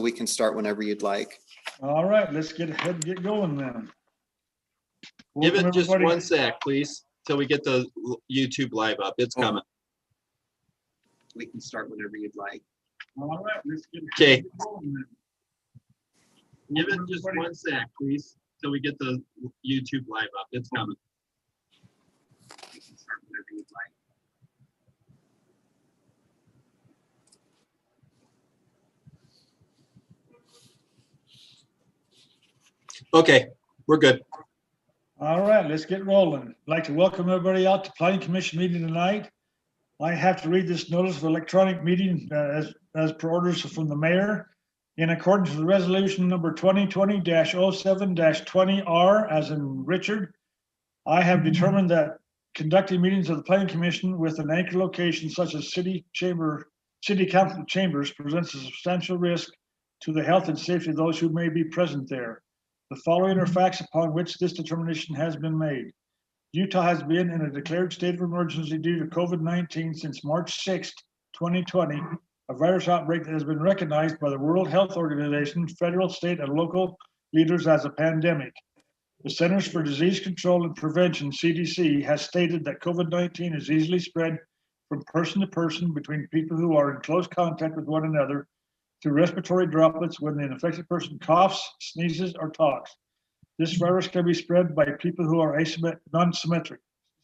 we can start whenever you'd like. All right, let's get ahead and get going then. Give Welcome, it just everybody. 1 sec, please, till we get the YouTube live up. It's coming. We can start whenever you'd like. All right, let's get Okay. ahead and get going then. Give it Welcome, just everybody. 1 sec, please, till we get the YouTube live up. It's coming. We can start whenever you'd like. Okay, we're good. All right, let's get rolling. I'd like to welcome everybody out to Planning Commission meeting tonight. I have to read this notice of electronic meeting as per orders from the mayor. In accordance with resolution number 2020-07-20R, as in Richard, I have determined that conducting meetings of the Planning Commission with an anchor location such as city council chambers presents a substantial risk to the health and safety of those who may be present there. The following are facts upon which this determination has been made. Utah has been in a declared state of emergency due to COVID-19 since March 6th, 2020, a virus outbreak that has been recognized by the World Health Organization, federal, state, and local leaders as a pandemic. The Centers for Disease Control and Prevention, CDC, has stated that COVID-19 is easily spread from person to person between people who are in close contact with one another through respiratory droplets when the infected person coughs, sneezes, or talks. This virus can be spread by people who are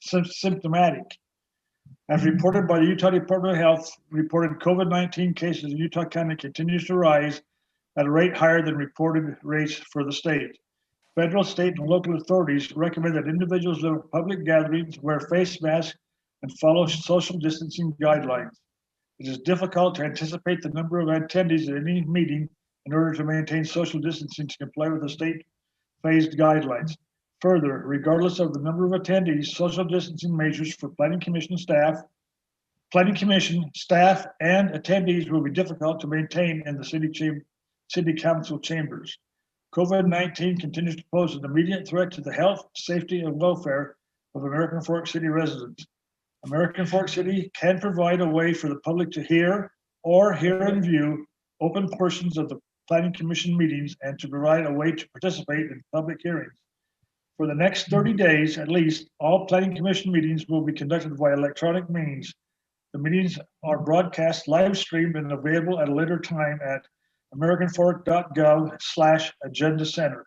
symptomatic. As reported by the Utah Department of Health, reported COVID-19 cases in Utah County continues to rise at a rate higher than reported rates for the state. Federal, state, and local authorities recommend that individuals live at public gatherings wear face masks and follow social distancing guidelines. It is difficult to anticipate the number of attendees at any meeting in order to maintain social distancing to comply with the state phased guidelines. Further, regardless of the number of attendees, social distancing measures for Planning Commission staff and attendees will be difficult to maintain in the city council chambers. COVID-19 continues to pose an immediate threat to the health, safety, and welfare of American Fork City residents. American Fork City can provide a way for the public to hear and view open portions of the Planning Commission meetings and to provide a way to participate in public hearings. For the next 30 days, at least, all Planning Commission meetings will be conducted by electronic means. The meetings are broadcast live streamed and available at a later time at americanfork.gov/agenda center.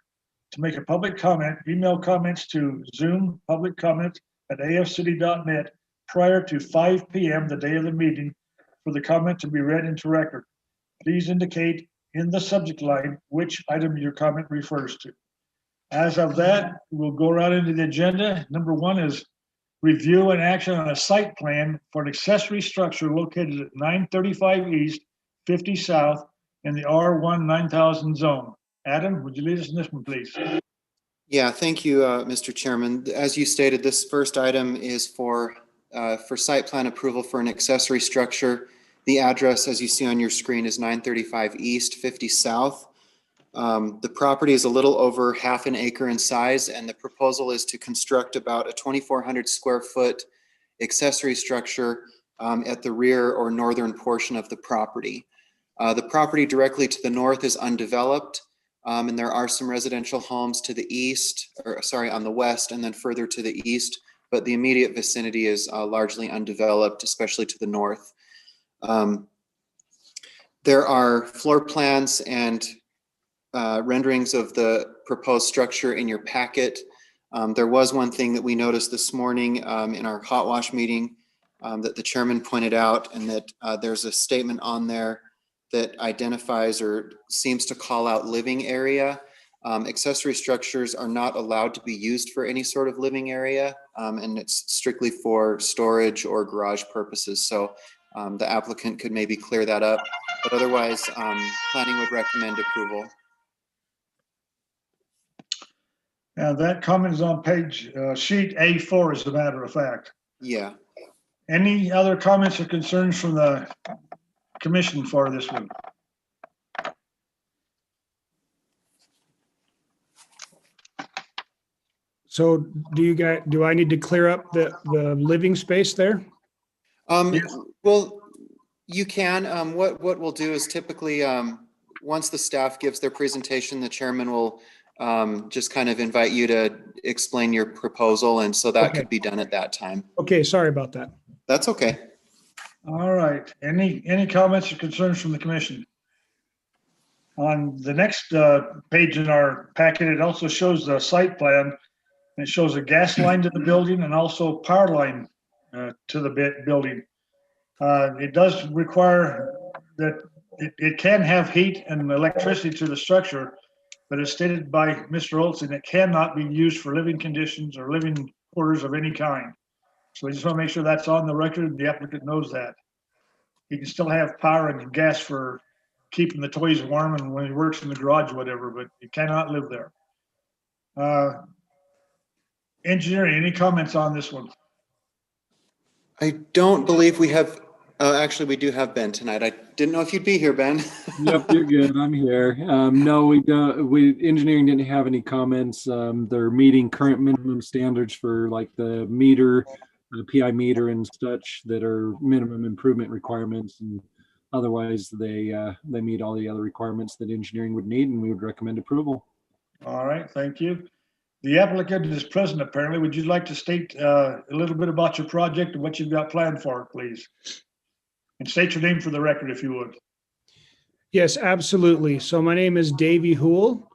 To make a public comment, email comments to Zoom public comment at afcity.net prior to 5 p.m. the day of the meeting for the comment to be read into record. Please indicate in the subject line which item your comment refers to. As of that, we'll go right into the agenda. Number 1 is review and action on a site plan for an accessory structure located at 935 East, 50 South in the R1 9000 zone. Adam, would you lead us in this one, please? Yeah, thank you, Mr. Chairman. As you stated, this first item is for site plan approval for an accessory structure. The address, as you see on your screen, is 935 East, 50 South. The property is a little over half an acre in size, and the proposal is to construct about a 2,400 square foot accessory structure at the rear or northern portion of the property. The property directly to the north is undeveloped, and there are some residential homes to the east, on the west, and then further to the east, but the immediate vicinity is largely undeveloped, especially to the north. There are floor plans and renderings of the proposed structure in your packet. There was one thing that we noticed this morning in our hot wash meeting that the chairman pointed out, and that there's a statement on there that identifies or seems to call out living area. Accessory structures are not allowed to be used for any sort of living area, and it's strictly for storage or garage purposes. So the applicant could maybe clear that up, but otherwise planning would recommend approval. Now that comment is on page sheet A4, as a matter of fact. Yeah. Any other comments or concerns from the commission for this one? So do I need to clear up the living space there? Yes. Well, you can. What we'll do is typically once the staff gives their presentation, the chairman will just kind of invite you to explain your proposal, and so that Okay. could be done at that time. Okay, sorry about that. That's okay. All right. Any comments or concerns from the commission? On the next page in our packet, it also shows the site plan. It shows a gas line to the building and also power line to the building. It does require that it can have heat and electricity to the structure, but as stated by Mr. Olson, it cannot be used for living conditions or living quarters of any kind. So we just want to make sure that's on the record. The applicant knows that. He can still have power and gas for keeping the toys warm and when he works in the garage or whatever, but he cannot live there. Engineering, any comments on this one? I don't believe we have, actually, we do have Ben tonight. I didn't know if you'd be here, Ben. Yep, you're good. I'm here. No, we don't. Engineering didn't have any comments. They're meeting current minimum standards for like the meter, the PI meter and such that are minimum improvement requirements, and otherwise they meet all the other requirements that engineering would need, and we would recommend approval. All right, thank you. The applicant is present apparently. Would you like to state a little bit about your project and what you've got planned for it, please? And state your name for the record if you would. Yes, absolutely. So my name is Davey Hool,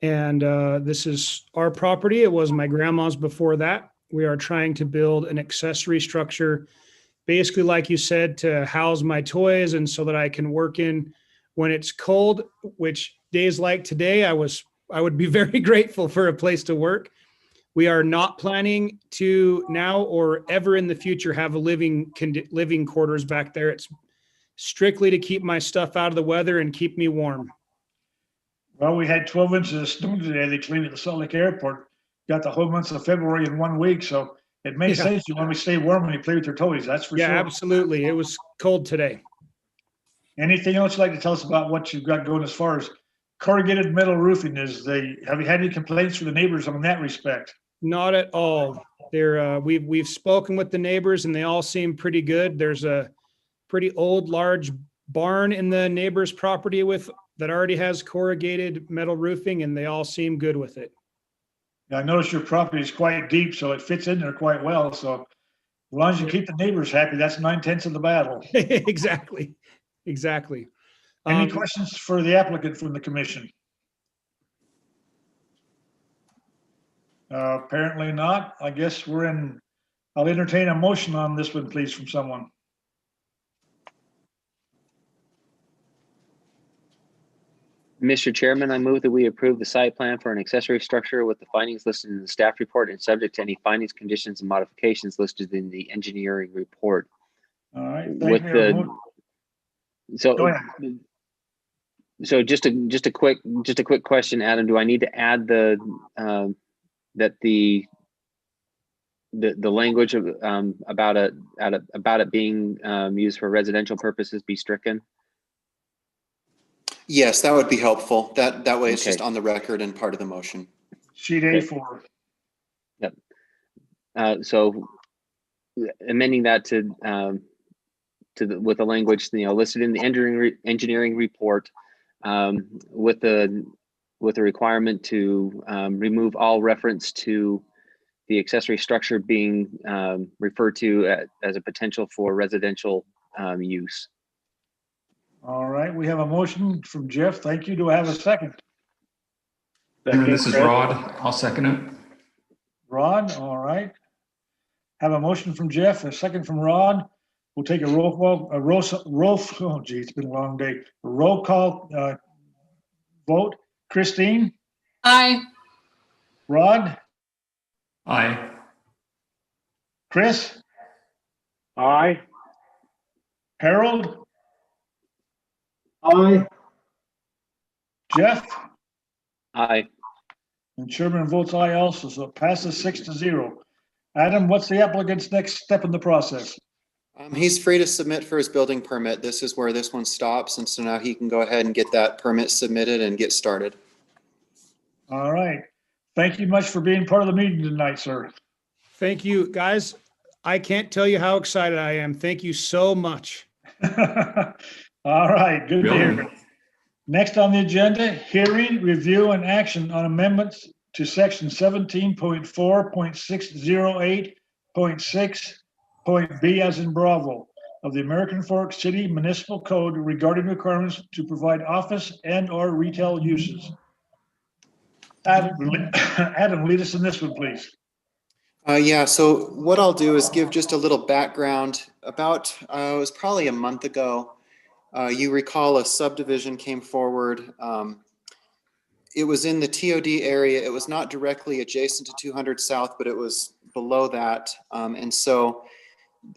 and this is our property. It was my grandma's before that. We are trying to build an accessory structure, basically, like you said, to house my toys and so that I can work in when it's cold, which days like today, I would be very grateful for a place to work. We are not planning to now or ever in the future have a living quarters back there. It's strictly to keep my stuff out of the weather and keep me warm. Well, we had 12 inches of snow today. They cleaned at the Salt Lake Airport. Got the whole month of February in 1 week. So it makes sense you want to stay warm when you play with your toys. That's for sure. Yeah, absolutely. It was cold today. Anything else you'd like to tell us about what you've got going as far as corrugated metal roofing? Have you had any complaints from the neighbors on that respect? Not at all. We've spoken with the neighbors and they all seem pretty good. There's a pretty old, large barn in the neighbor's property that already has corrugated metal roofing, and they all seem good with it. Yeah, I noticed your property is quite deep, so it fits in there quite well. So as long as you keep the neighbors happy, that's 9/10 of the battle. Exactly. Any questions for the applicant from the commission? Apparently not. I guess I'll entertain a motion on this one, please, from someone. Mr. Chairman, I move that we approve the site plan for an accessory structure with the findings listed in the staff report and subject to any findings, conditions, and modifications listed in the engineering report. All right. With the, Go ahead. so just a quick question, Adam. Do I need to add the language of about it being used for residential purposes be stricken? Yes, that would be helpful. That way it's Okay. just on the record and part of the motion. Sheet A4. Yep. So amending that with the language listed in the engineering report, with the requirement to remove all reference to the accessory structure being referred to as a potential for residential use. All right. We have a motion from Jeff. Thank you. Do I have a second? Chairman, this is Rod. I'll second it. Rod, all right. Have a motion from Jeff, a second from Rod. We'll take a roll call, oh gee, it's been a long day. A roll call vote. Christine? Aye. Rod? Aye. Chris? Aye. Harold? Aye. Jeff? Aye. And Chairman votes aye also, so it passes 6-0. Adam, what's the applicant's next step in the process? He's free to submit for his building permit. This is where this one stops, and so now he can go ahead and get that permit submitted and get started. All right. Thank you much for being part of the meeting tonight, sir. Thank you, guys. I can't tell you how excited I am. Thank you so much. All right, good to hear. Next on the agenda, hearing, review, and action on amendments to section 17.4.608.6. as in Bravo of the American Fork City Municipal Code regarding requirements to provide office and/or retail uses. Adam, lead us in this one, please. Yeah, so what I'll do is give just a little background. About, it was probably a month ago, you recall a subdivision came forward. It was in the TOD area. It was not directly adjacent to 200 South, but it was below that. And so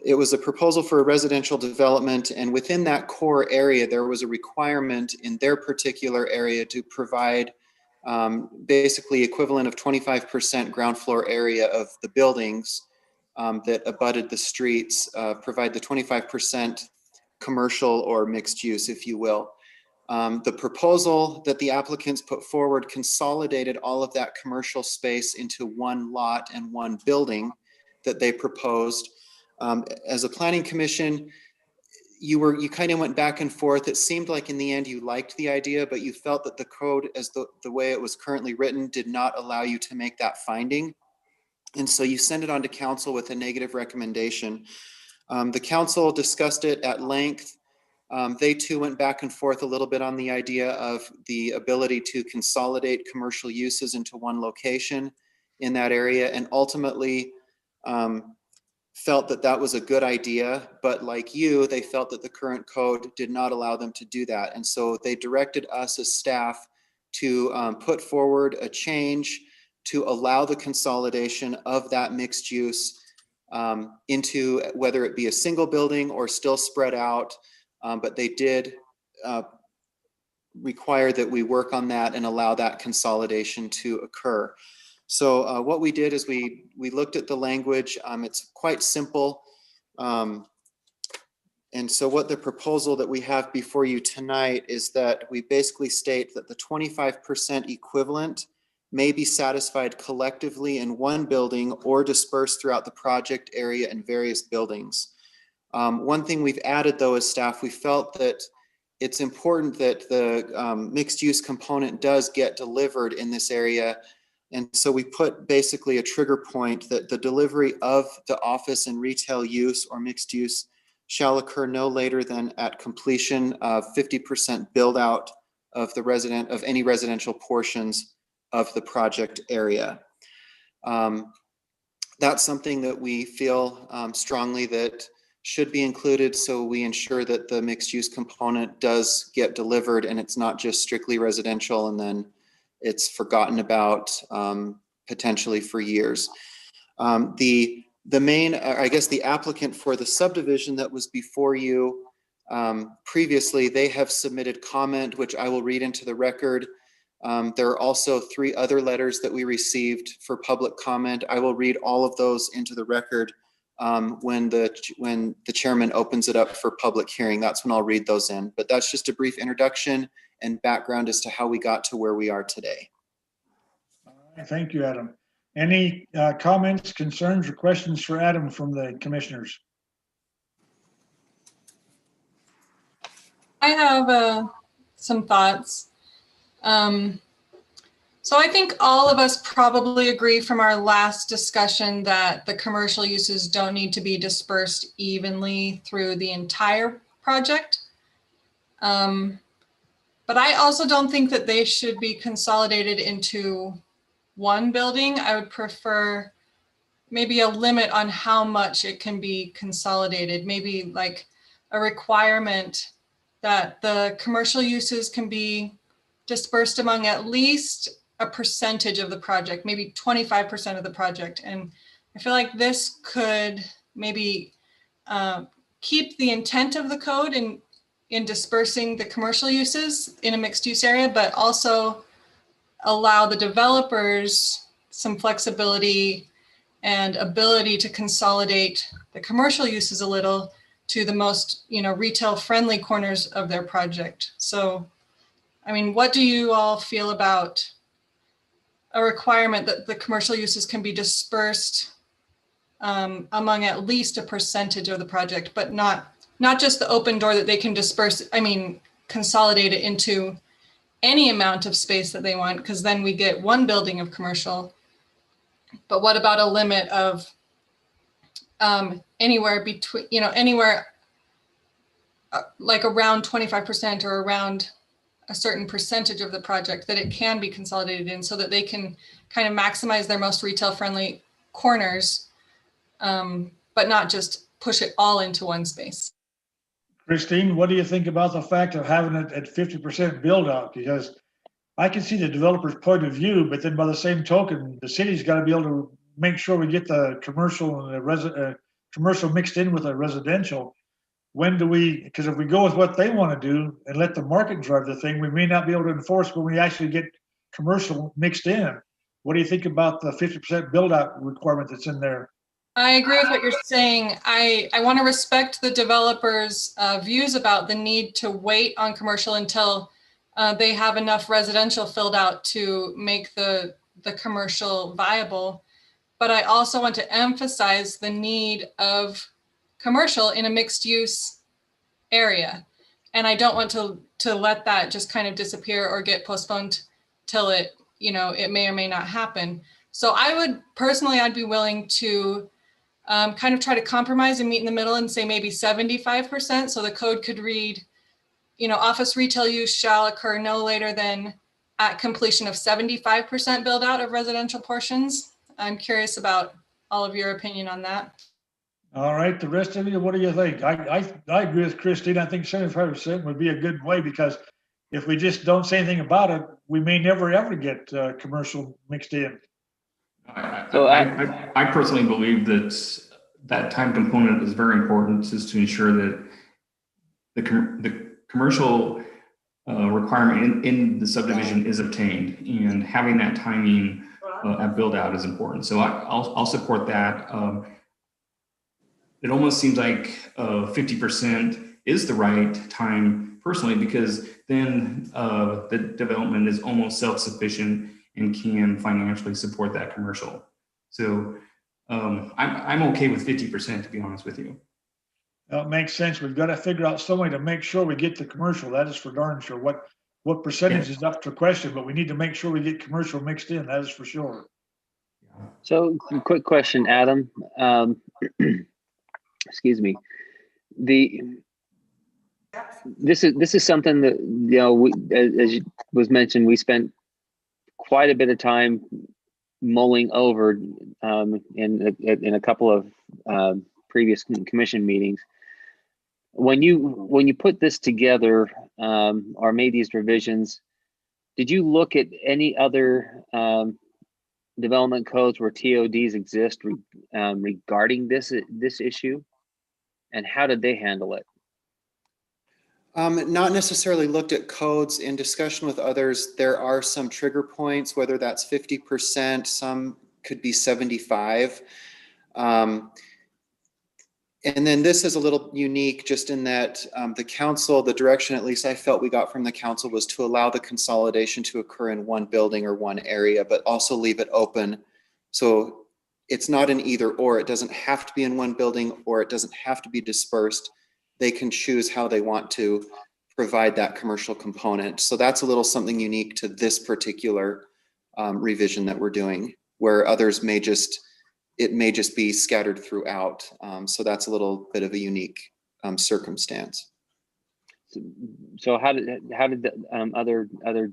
it was a proposal for a residential development. And within that core area, there was a requirement in their particular area to provide basically equivalent of 25% ground floor area of the buildings that abutted the streets, provide the 25% commercial or mixed use, if you will. The proposal that the applicants put forward consolidated all of that commercial space into one lot and one building that they proposed. As a planning commission, you kind of went back and forth. It seemed like in the end you liked the idea, but you felt that the code as the way it was currently written did not allow you to make that finding. And so you send it on to council with a negative recommendation. The council discussed it at length. They too went back and forth a little bit on the idea of the ability to consolidate commercial uses into one location in that area, and ultimately felt that that was a good idea, but like you, they felt that the current code did not allow them to do that. And so they directed us as staff to put forward a change to allow the consolidation of that mixed use into whether it be a single building or still spread out. But they did require that we work on that and allow that consolidation to occur. So what we did is we looked at the language. It's quite simple. And so what the proposal that we have before you tonight is that we basically state that the 25% equivalent may be satisfied collectively in one building or dispersed throughout the project area in various buildings. One thing we've added though as staff, we felt that it's important that the mixed use component does get delivered in this area. And so we put basically a trigger point that the delivery of the office and retail use or mixed use shall occur no later than at completion of 50% build out of any residential portions of the project area. That's something that we feel strongly that should be included, so we ensure that the mixed use component does get delivered and it's not just strictly residential and then it's forgotten about potentially for years. The main, I guess the applicant for the subdivision that was before you previously, they have submitted comment, which I will read into the record. There are also 3 other letters that we received for public comment. I will read all of those into the record when the chairman opens it up for public hearing. That's when I'll read those in. But that's just a brief introduction and background as to how we got to where we are today. Thank you, Adam. Any comments, concerns, or questions for Adam from the commissioners? I have some thoughts. So I think all of us probably agree from our last discussion that the commercial uses don't need to be dispersed evenly through the entire project. But I also don't think that they should be consolidated into one building. I would prefer maybe a limit on how much it can be consolidated, maybe like a requirement that the commercial uses can be dispersed among at least a percentage of the project, maybe 25% of the project. And I feel like this could maybe keep the intent of the code in dispersing the commercial uses in a mixed use area, but also allow the developers some flexibility and ability to consolidate the commercial uses a little to the most, retail friendly corners of their project. So, I mean, what do you all feel about a requirement that the commercial uses can be dispersed among at least a percentage of the project, but not just the open door that they can consolidate it into any amount of space that they want, because then we get one building of commercial. But what about a limit of anywhere between, anywhere like around 25% or around a certain percentage of the project that it can be consolidated in, so that they can kind of maximize their most retail friendly corners, but not just push it all into one space. Christine, what do you think about the fact of having it at 50% build out? Because I can see the developer's point of view, but then by the same token, the city's got to be able to make sure we get the commercial and the commercial mixed in with the residential. When do we, because if we go with what they want to do and let the market drive the thing, we may not be able to enforce when we actually get commercial mixed in. What do you think about the 50% build out requirement that's in there? I agree with what you're saying. I want to respect the developers' views about the need to wait on commercial until they have enough residential filled out to make the commercial viable. But I also want to emphasize the need of commercial in a mixed use area. And I don't want to let that just kind of disappear or get postponed till it may or may not happen. So I would personally, I'd be willing to kind of try to compromise and meet in the middle and say maybe 75%. So the code could read, office retail use shall occur no later than at completion of 75% build out of residential portions. I'm curious about all of your opinion on that. All right, the rest of you, what do you think? I agree with Christine. I think 75% would be a good way, because if we just don't say anything about it, we may never ever get commercial mixed in. I personally believe that time component is very important, just to ensure that the commercial requirement in the subdivision is obtained, and having that timing at build out is important. So I'll support that. It almost seems like 50% is the right time personally, because then the development is almost self-sufficient and can financially support that commercial. So I'm okay with 50%, to be honest with you. That makes sense. We've got to figure out some way to make sure we get the commercial. That is for darn sure. What percentage is up to question, but we need to make sure we get commercial mixed in. That is for sure. So, quick question, Adam. Excuse me. This is something that as was mentioned, we spent quite a bit of time mulling over in a couple of previous commission meetings. When you put this together or made these revisions, did you look at any other development codes where TODs exist regarding this issue, and how did they handle it? Not necessarily looked at codes. In discussion with others, there are some trigger points, whether that's 50%, some could be 75. And then this is a little unique just in that the council, the direction at least I felt we got from the council, was to allow the consolidation to occur in one building or one area, but also leave it open. So it's not an either or. It doesn't have to be in one building, or it doesn't have to be dispersed. They can choose how they want to provide that commercial component. So that's a little something unique to this particular revision that we're doing, where others may just be scattered throughout. So that's a little bit of a unique circumstance. So how did the, other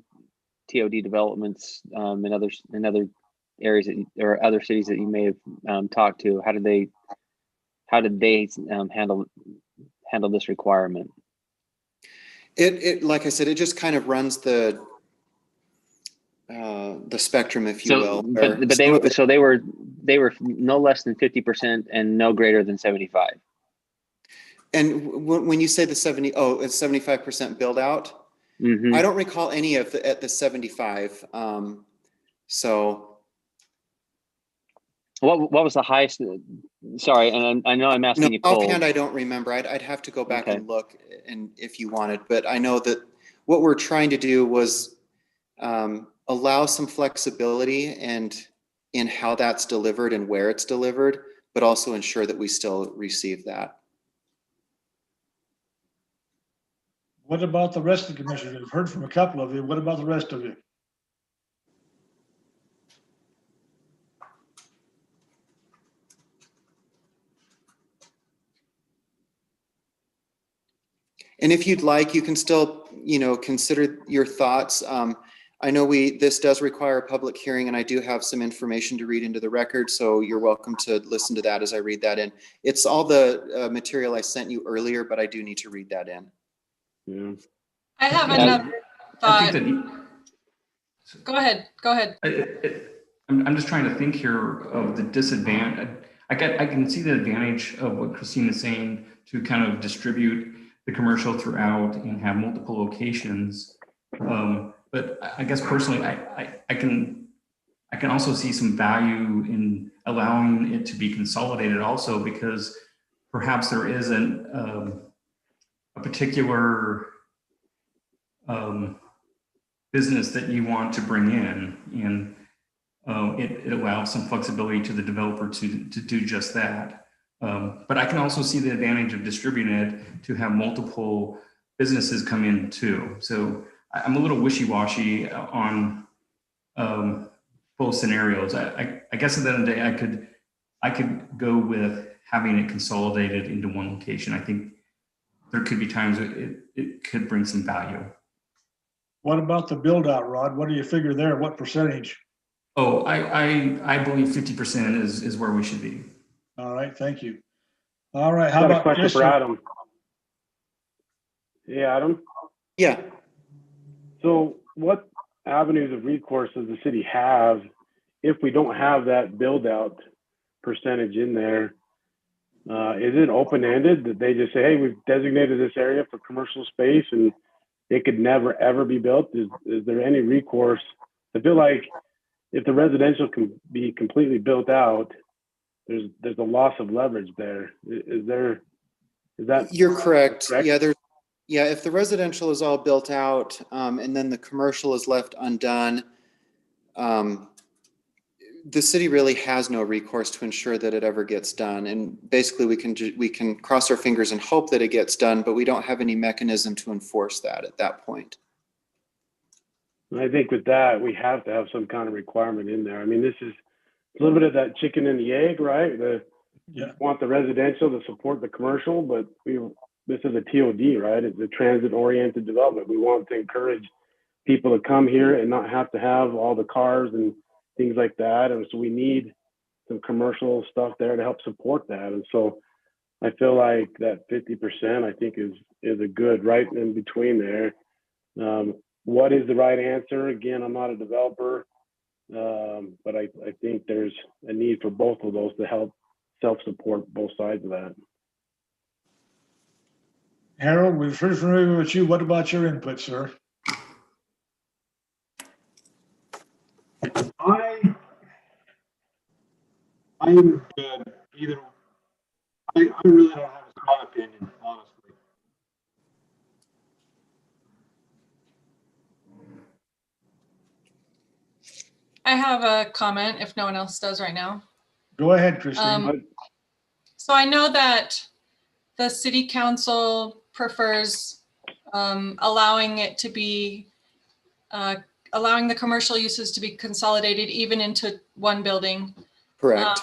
TOD developments in other areas or other cities that you may have talked to, how did they handle this requirement? It like I said, it just kind of runs the spectrum, if you will. But they were no less than 50% and no greater than 75. And when you say the 75% build out, I don't recall any of at the 75. So. What was the highest? Sorry, and I know I'm asking you cold. Offhand, I don't remember. I'd have to go back and look, and if you wanted, but I know that what we're trying to do was allow some flexibility and in how that's delivered and where it's delivered, but also ensure that we still receive that. What about the rest of the commissioners? We've heard from a couple of you. What about the rest of you? And if you'd like, you can still, consider your thoughts. I know this does require a public hearing, and I do have some information to read into the record, so you're welcome to listen to that as I read that in. It's all the material I sent you earlier, but I do need to read that in. Yeah. I have Yeah. another I thought. think Go ahead. Go ahead. I'm just trying to think here of the disadvantage. I can see the advantage of what Christine is saying to kind of distribute the commercial throughout and have multiple locations. But I guess personally, I can also see some value in allowing it to be consolidated also, because perhaps there is a particular business that you want to bring in, and it allows some flexibility to the developer to do just that. But I can also see the advantage of distributing it to have multiple businesses come in too. So I'm a little wishy-washy on both scenarios. I guess at the end of the day, I could go with having it consolidated into one location. I think there could be times it could bring some value. What about the build out, Rod? What do you figure there? What percentage? Oh, I believe 50% is where we should be. All right, thank you. All right, how Got a about question Chris? for Adam. Hey, Adam. Yeah. So what avenues of recourse does the city have if we don't have that build out percentage in there? Is it open-ended that they just say, hey, we've designated this area for commercial space and it could never, ever be built? Is there any recourse? I feel like if the residential can be completely built out, there's a loss of leverage there. Is that? You're correct. correct? Yeah, if the residential is all built out, and then the commercial is left undone, the city really has no recourse to ensure that it ever gets done. And basically we can cross our fingers and hope that it gets done, but we don't have any mechanism to enforce that at that point. I think with that, we have to have some kind of requirement in there. I mean, this is a little bit of that chicken and the egg, right? Yeah. Want the residential to support the commercial, but this is a TOD, right? It's a transit-oriented development. We want to encourage people to come here and not have to have all the cars and things like that. And so we need some commercial stuff there to help support that. And so I feel like that 50%, I think is a good right in between there. What is the right answer? Again, I'm not a developer, but I think there's a need for both of those to help self-support both sides of that. Harold, we've heard familiar with you. What about your input, sir? I'm good. Either I really don't have a strong opinion, honestly. I have a comment if no one else does right now. Go ahead, Christine. So I know that the city council prefers allowing it to be, allowing the commercial uses to be consolidated even into one building. Correct.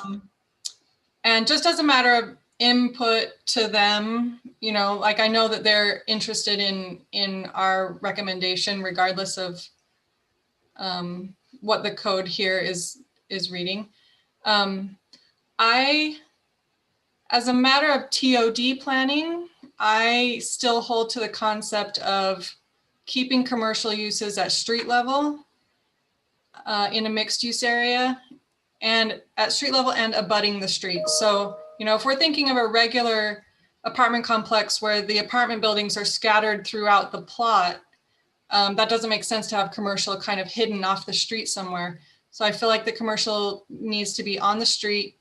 And just as a matter of input to them, like I know that they're interested in our recommendation regardless of what the code here is reading. As a matter of TOD planning, I still hold to the concept of keeping commercial uses at street level in a mixed use area, and at street level and abutting the street. So, if we're thinking of a regular apartment complex where the apartment buildings are scattered throughout the plot, that doesn't make sense to have commercial kind of hidden off the street somewhere. So I feel like the commercial needs to be on the street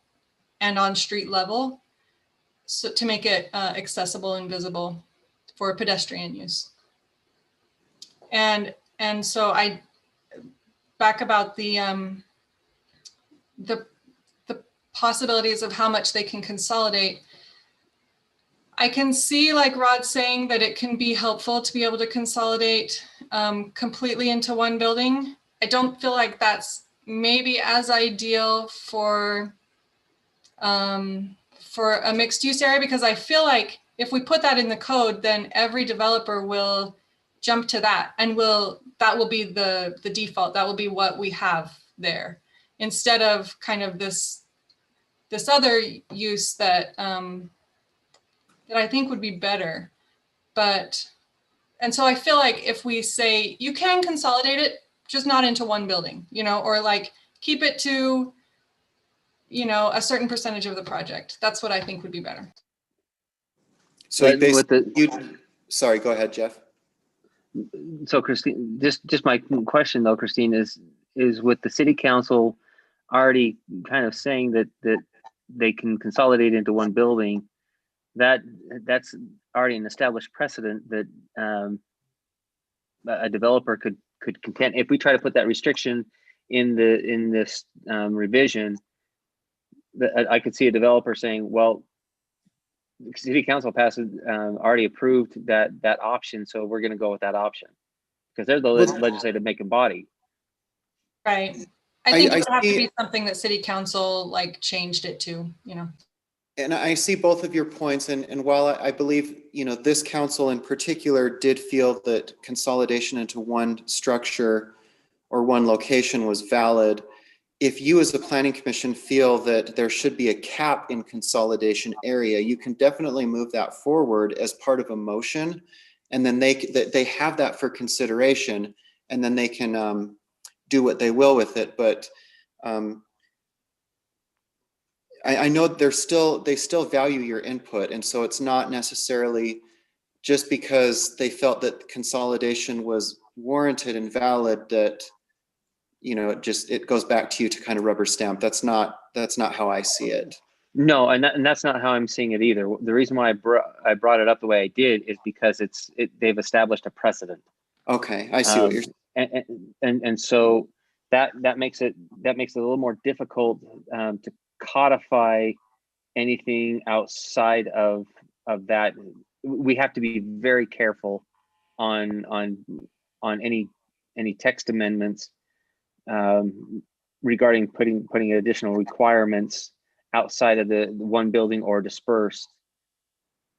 and on street level, so to make it accessible and visible for pedestrian use. And so I back about the possibilities of how much they can consolidate. I can see, like Rod saying, that it can be helpful to be able to consolidate completely into one building. I don't feel like that's maybe as ideal for a mixed use area, because I feel like if we put that in the code, then every developer will jump to that, and that will be the default. That will be what we have there, instead of kind of this other use that that I think would be better. And so I feel like if we say you can consolidate it, just not into one building, or like keep it to, a certain percentage of the project. That's what I think would be better. So But with sorry, go ahead, Jeff. So Christine, just my question though, Christine, is with the city council already kind of saying that they can consolidate into one building, that's already an established precedent that a developer could contend. If we try to put that restriction in this revision, I could see a developer saying, well, the city council passes already approved that option, so we're going to go with that option because they're the legislative making body. Right. I think it would have to be something that city council like changed it to, And I see both of your points, and while I believe, this council in particular did feel that consolidation into one structure or one location was valid, if you as the planning commission feel that there should be a cap in consolidation area, you can definitely move that forward as part of a motion, and then they have that for consideration, and then they can do what they will with it. But I know they still value your input, and so it's not necessarily just because they felt that consolidation was warranted and valid that it goes back to you to kind of rubber stamp. That's not how I see it. No, and that's not how I'm seeing it either. The reason why I brought it up the way I did is because they've established a precedent. Okay, I see what you're saying. And so that makes it a little more difficult to codify anything outside of that. We have to be very careful on any text amendments regarding putting additional requirements outside of the one building or dispersed.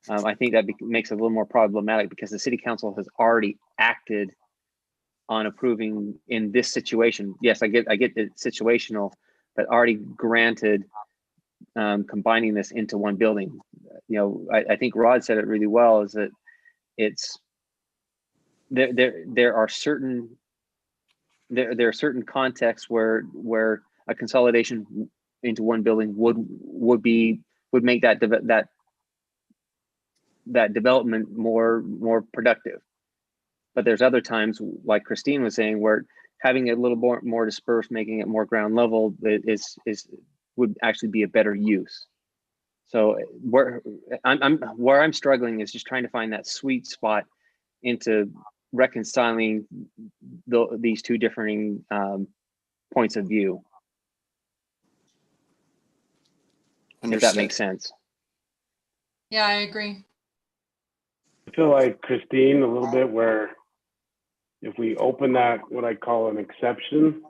I think that makes it a little more problematic because the city council has already acted on approving in this situation. Yes, I get it's situational, but already granted combining this into one building. I think Rod said it really well, is that there are certain contexts where a consolidation into one building would make that development more productive. But there's other times, like Christine was saying, where having it a little more dispersed, making it more ground level would actually be a better use. So where I'm struggling is just trying to find that sweet spot into reconciling these two differing points of view. Understood. If that makes sense. Yeah, I agree. I feel like Christine, a little bit, where if we open that, what I call an exception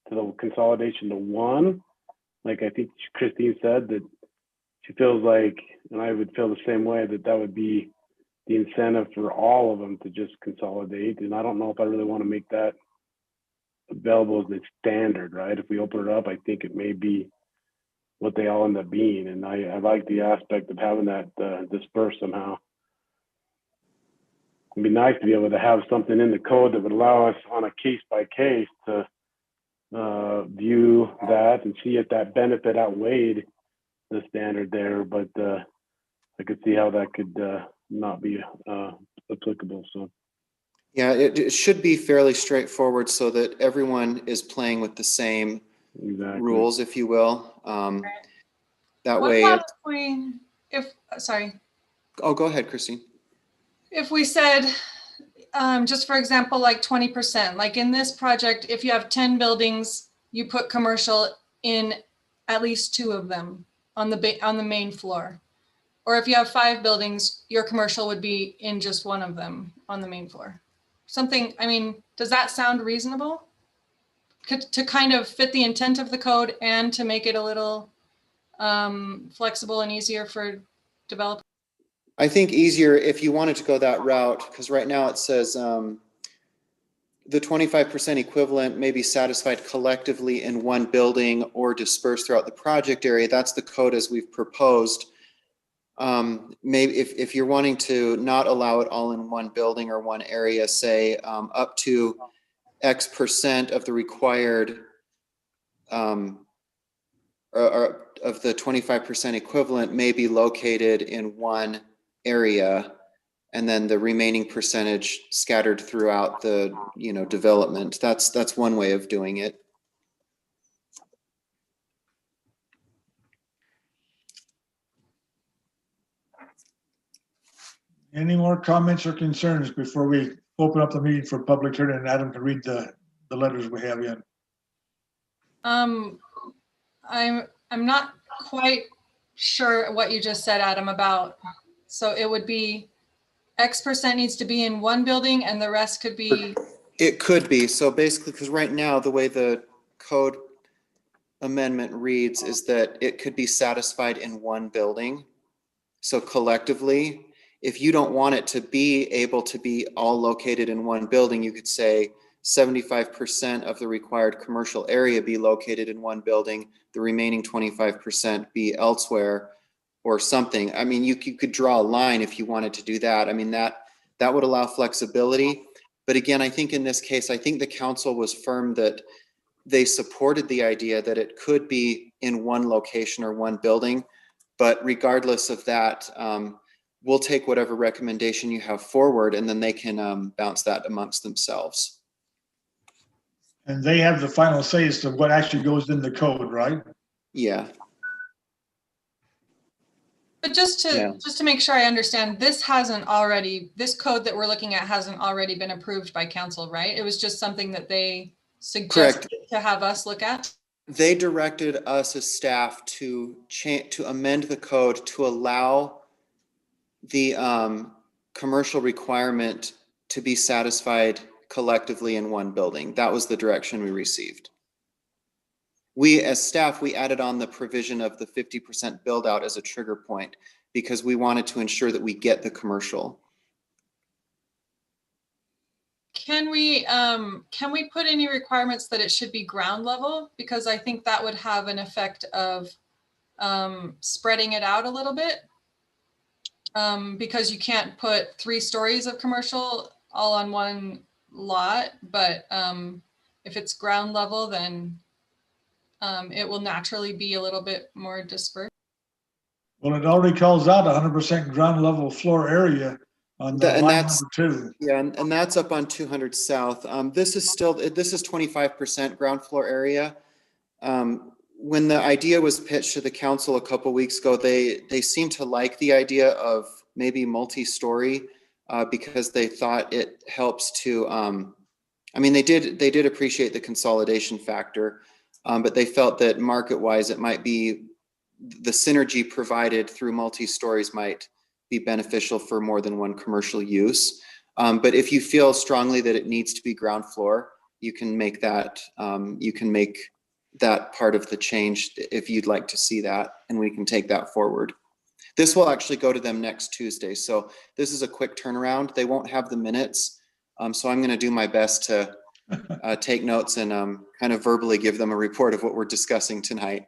to the consolidation to one, like I think Christine said, that she feels like, and I would feel the same way, that would be the incentive for all of them to just consolidate. And I don't know if I really want to make that available as the standard, right? If we open it up, I think it may be what they all end up being. And I like the aspect of having that dispersed somehow. It'd be nice to be able to have something in the code that would allow us on a case by case to view that and see if that benefit outweighed the standard there. But I could see how that could not be applicable. So yeah, it should be fairly straightforward so that everyone is playing with the same rules, if you will. That what way. About sorry. Oh, go ahead, Christine. If we said, just for example, like 20%, like in this project, if you have 10 buildings, you put commercial in at least 2 of them on the main floor. Or if you have 5 buildings, your commercial would be in just one of them on the main floor. Something, I mean, does that sound reasonable? To kind of fit the intent of the code and to make it a little flexible and easier for developers? I think easier if you wanted to go that route, because right now it says the 25% equivalent may be satisfied collectively in one building or dispersed throughout the project area. That's the code as we've proposed. Maybe if you're wanting to not allow it all in one building or one area, say up to X% of the required or of the 25% equivalent may be located in one area, and then the remaining percentage scattered throughout the, you know, development. That's one way of doing it. Any more comments or concerns before we open up the meeting for public hearing and Adam can read the letters we have in? I'm not quite sure what you just said, Adam, about, so it would be X% needs to be in one building and the rest could be. It could be. So basically, because right now the way the code amendment reads is that it could be satisfied in one building. So collectively, if you don't want it to be able to be all located in one building, you could say 75% of the required commercial area be located in one building, the remaining 25% be elsewhere or something. I mean, you could draw a line if you wanted to do that. I mean, that would allow flexibility. But again, I think in this case, I think the council was firm that they supported the idea that it could be in one location or one building. But regardless of that, we'll take whatever recommendation you have forward, and then they can bounce that amongst themselves. And they have the final say as to what actually goes in the code, right? Yeah. But just to make sure I understand, this code that we're looking at hasn't already been approved by council, right? It was just something that they suggested to have us look at. They directed us as staff to amend the code to allow the commercial requirement to be satisfied collectively in one building. That was the direction we received. We as staff, we added on the provision of the 50% build out as a trigger point because we wanted to ensure that we get the commercial. Can we put any requirements that it should be ground level? Because I think that would have an effect of spreading it out a little bit. Because you can't put 3 stories of commercial all on one lot, but if it's ground level, then it will naturally be a little bit more dispersed. Well, it already calls out 100% ground level floor area on the line number 2. Yeah, and that's up on 200 South. This is 25% ground floor area. When the idea was pitched to the council a couple weeks ago, they seemed to like the idea of maybe multi-story because they thought it helps to. I mean, they did appreciate the consolidation factor, but they felt that market-wise, it might be the synergy provided through multi-stories might be beneficial for more than one commercial use. But if you feel strongly that it needs to be ground floor, you can make that. You can make that part of the change if you'd like to see that, and we can take that forward. This will actually go to them next Tuesday. So this is a quick turnaround. They won't have the minutes. So I'm going to do my best to take notes and kind of verbally give them a report of what we're discussing tonight.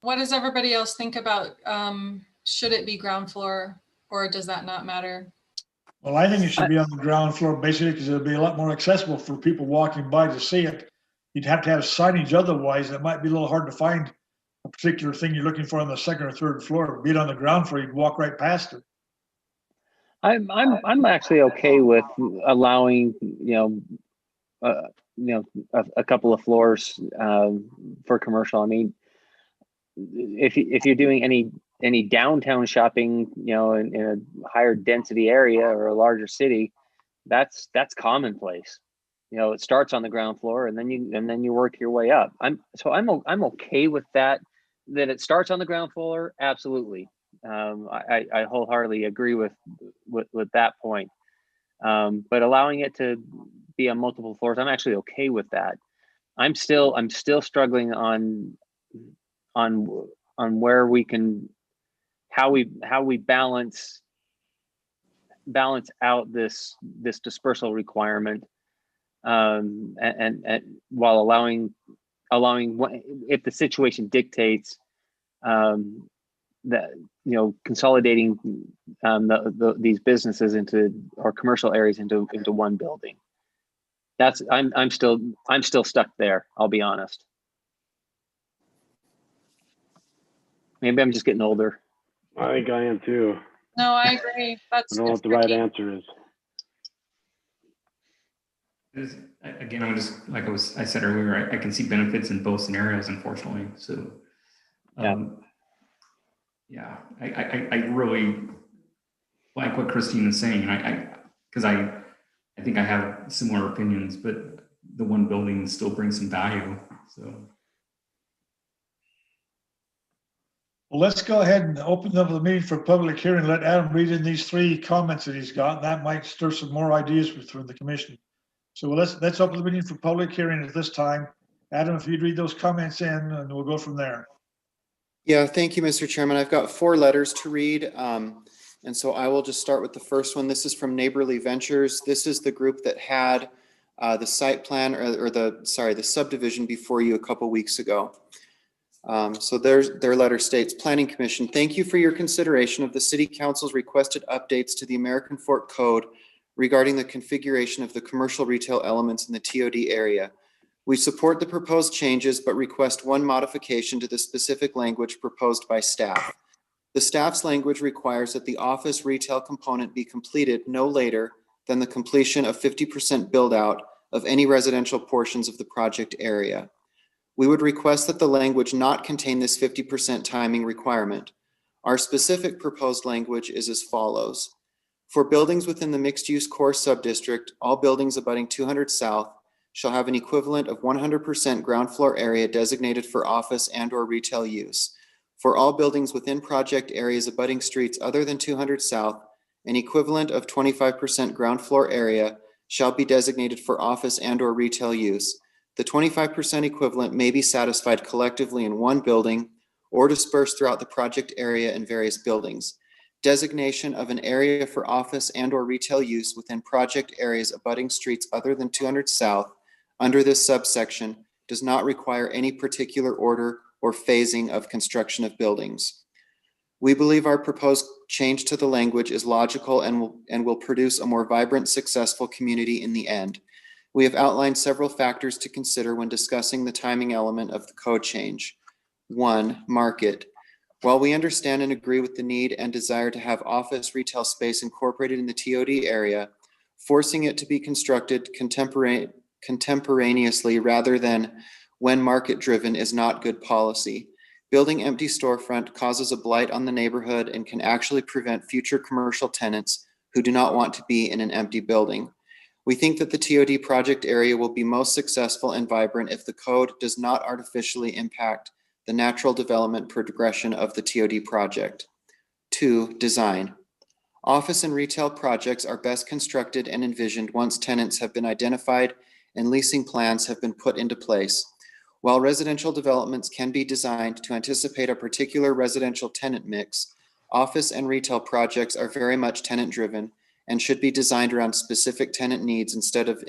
What does everybody else think about, should it be ground floor or does that not matter? Well, I think it should be on the ground floor basically because it'll be a lot more accessible for people walking by to see it. You'd have to have signage otherwise. It might be a little hard to find a particular thing you're looking for on the 2nd or 3rd floor. Be it on the ground floor, you'd walk right past it. I'm actually okay with allowing a couple of floors for commercial. I mean, if you're doing any downtown shopping, in a higher density area or a larger city, that's commonplace. It starts on the ground floor and then you work your way up. I'm okay with that that it starts on the ground floor, absolutely. I wholeheartedly agree with that point. But allowing it to be on multiple floors, I'm actually okay with that. I'm still struggling on where we can, how we balance out this dispersal requirement, and while allowing if the situation dictates that, consolidating these businesses into, or commercial areas into one building. I'm still stuck there, I'll be honest. Maybe I'm just getting older. I think I am too. No, I agree. I don't know what the right answer is. Again, I'm just, like I said earlier, I can see benefits in both scenarios, unfortunately. So, yeah, I really like what Christine is saying. Because I think I have similar opinions, but the one building still brings some value. So. Well, let's go ahead and open up the meeting for public hearing. Let Adam read in these 3 comments that he's got. That might stir some more ideas from the commission. So let's open the meeting for public hearing at this time. Adam, if you'd read those comments in, and we'll go from there. Yeah, thank you, Mr. Chairman. I've got 4 letters to read. And so I will just start with the first one. This is from Neighborly Ventures. This is the group that had the site plan or the subdivision before you a couple weeks ago. So their letter states, Planning Commission, thank you for your consideration of the City Council's requested updates to the American Fork Code regarding the configuration of the commercial retail elements in the TOD area. We support the proposed changes, but request one modification to the specific language proposed by staff. The staff's language requires that the office retail component be completed no later than the completion of 50% build out of any residential portions of the project area. We would request that the language not contain this 50% timing requirement. Our specific proposed language is as follows. For buildings within the mixed-use core subdistrict, all buildings abutting 200 South shall have an equivalent of 100% ground floor area designated for office and/or retail use. For all buildings within project areas abutting streets other than 200 South, an equivalent of 25% ground floor area shall be designated for office and/or retail use. The 25% equivalent may be satisfied collectively in one building or dispersed throughout the project area in various buildings. Designation of an area for office and/or retail use within project areas abutting streets other than 200 South under this subsection does not require any particular order or phasing of construction of buildings. We believe our proposed change to the language is logical and will produce a more vibrant, successful community in the end. We have outlined several factors to consider when discussing the timing element of the code change. 1, market. While we understand and agree with the need and desire to have office retail space incorporated in the TOD area, forcing it to be constructed contemporaneously rather than when market driven is not good policy. Building empty storefront causes a blight on the neighborhood and can actually prevent future commercial tenants who do not want to be in an empty building. We think that the TOD project area will be most successful and vibrant if the code does not artificially impact the natural development progression of the TOD project. 2, design. Office and retail projects are best constructed and envisioned once tenants have been identified and leasing plans have been put into place. While residential developments can be designed to anticipate a particular residential tenant mix, office and retail projects are very much tenant driven and should be designed around specific tenant needs instead of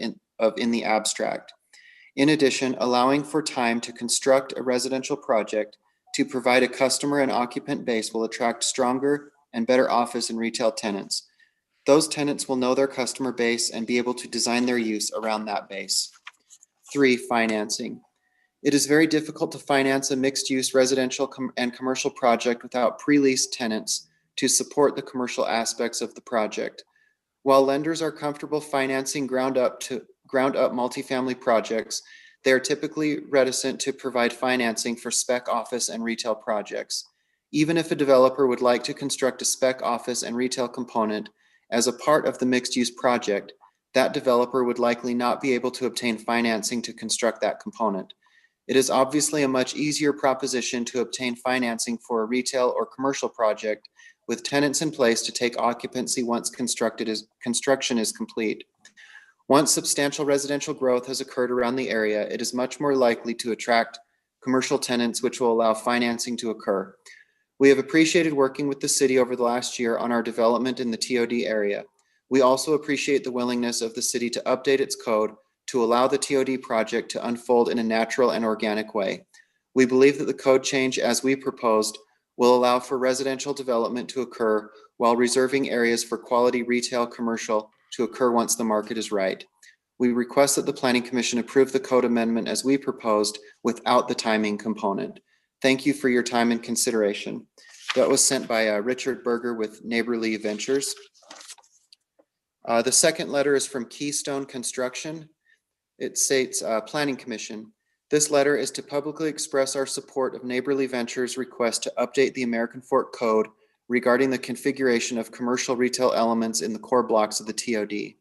in the abstract. In addition, allowing for time to construct a residential project to provide a customer and occupant base will attract stronger and better office and retail tenants. Those tenants will know their customer base and be able to design their use around that base. 3, financing. It is very difficult to finance a mixed-use residential and commercial project without pre-leased tenants to support the commercial aspects of the project. While lenders are comfortable financing ground-up multifamily projects, they are typically reticent to provide financing for spec office and retail projects. Even if a developer would like to construct a spec office and retail component as a part of the mixed-use project, that developer would likely not be able to obtain financing to construct that component. It is obviously a much easier proposition to obtain financing for a retail or commercial project with tenants in place to take occupancy once construction is complete. Once substantial residential growth has occurred around the area, it is much more likely to attract commercial tenants, which will allow financing to occur. We have appreciated working with the city over the last year on our development in the TOD area. We also appreciate the willingness of the city to update its code to allow the TOD project to unfold in a natural and organic way. We believe that the code change as we proposed will allow for residential development to occur while reserving areas for quality retail commercial to occur once the market is right. We request that the Planning Commission approve the code amendment as we proposed without the timing component. Thank you for your time and consideration. That was sent by Richard Berger with Neighborly Ventures. The second letter is from Keystone Construction. It states, Planning Commission. This letter is to publicly express our support of Neighborly Ventures' request to update the American Fork Code regarding the configuration of commercial retail elements in the core blocks of the TOD.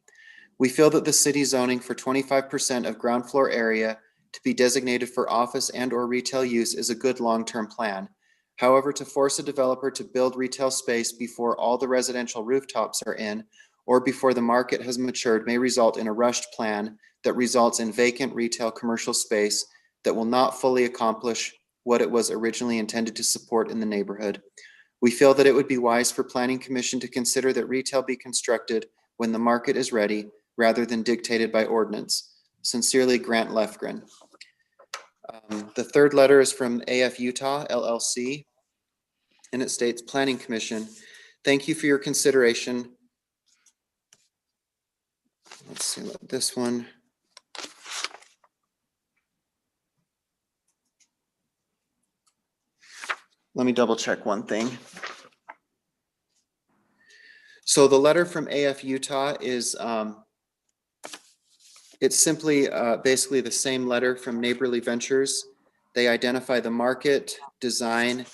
We feel that the city zoning for 25% of ground floor area to be designated for office and or retail use is a good long-term plan. However, to force a developer to build retail space before all the residential rooftops are in or before the market has matured may result in a rushed plan that results in vacant retail commercial space that will not fully accomplish what it was originally intended to support in the neighborhood. We feel that it would be wise for Planning Commission to consider that retail be constructed when the market is ready rather than dictated by ordinance. Sincerely, Grant Lefgren. The third letter is from AF Utah LLC, and it states, Planning Commission, thank you for your consideration. Let's see what this one. Let me double check one thing. So the letter from AF Utah is, it's simply basically the same letter from Neighborly Ventures. They identify the market, design,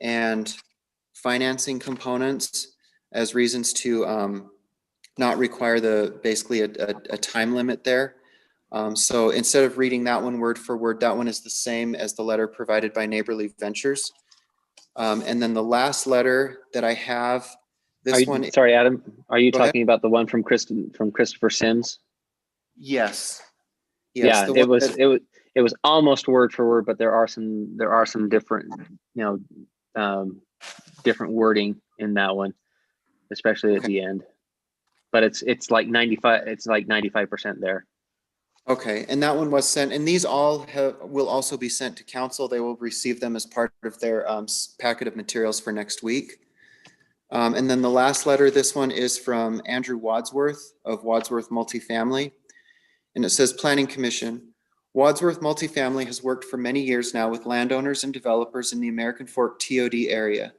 and financing components as reasons to not require basically a time limit there. So instead of reading that one word for word, that one is the same as the letter provided by Neighborly Ventures. And then the last letter that I have, sorry, Adam, are you Go ahead. talking about the one from Christopher Sims? Yes. Yeah, it was almost word for word, but there are some different, different wording in that one, especially at the end. But it's like 95% there. Okay, and that one was sent, and these all will also be sent to council. They will receive them as part of their packet of materials for next week. And then the last letter, this one is from Andrew Wadsworth of Wadsworth Multifamily. And it says, Planning Commission, Wadsworth Multifamily has worked for many years now with landowners and developers in the American Fork TOD area.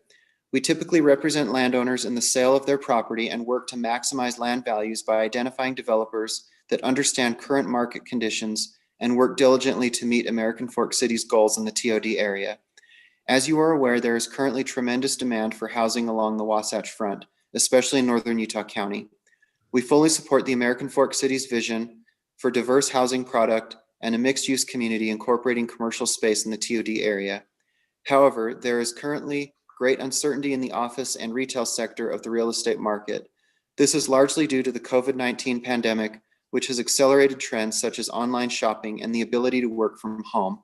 We typically represent landowners in the sale of their property and work to maximize land values by identifying developers that understand current market conditions and work diligently to meet American Fork City's goals in the TOD area. As you are aware, there is currently tremendous demand for housing along the Wasatch Front, especially in northern Utah County. We fully support the American Fork City's vision for diverse housing product and a mixed-use community incorporating commercial space in the TOD area. However, there is currently great uncertainty in the office and retail sector of the real estate market. This is largely due to the COVID-19 pandemic, which has accelerated trends such as online shopping and the ability to work from home.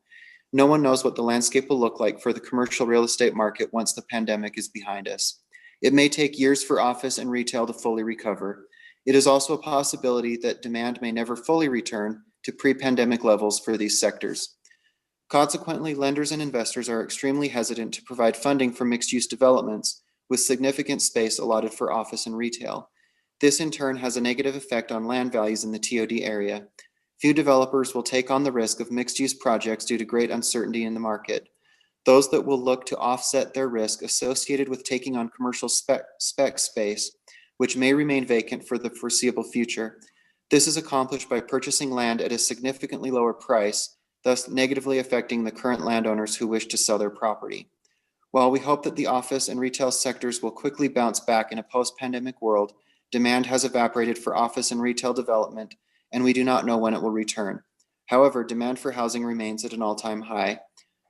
No one knows what the landscape will look like for the commercial real estate market once the pandemic is behind us. It may take years for office and retail to fully recover. It is also a possibility that demand may never fully return to pre-pandemic levels for these sectors. Consequently, lenders and investors are extremely hesitant to provide funding for mixed-use developments with significant space allotted for office and retail. This in turn has a negative effect on land values in the TOD area. Few developers will take on the risk of mixed-use projects due to great uncertainty in the market. Those that will look to offset their risk associated with taking on commercial spec space, which may remain vacant for the foreseeable future. This is accomplished by purchasing land at a significantly lower price, thus negatively affecting the current landowners who wish to sell their property. While we hope that the office and retail sectors will quickly bounce back in a post-pandemic world, demand has evaporated for office and retail development, and we do not know when it will return. However, demand for housing remains at an all-time high.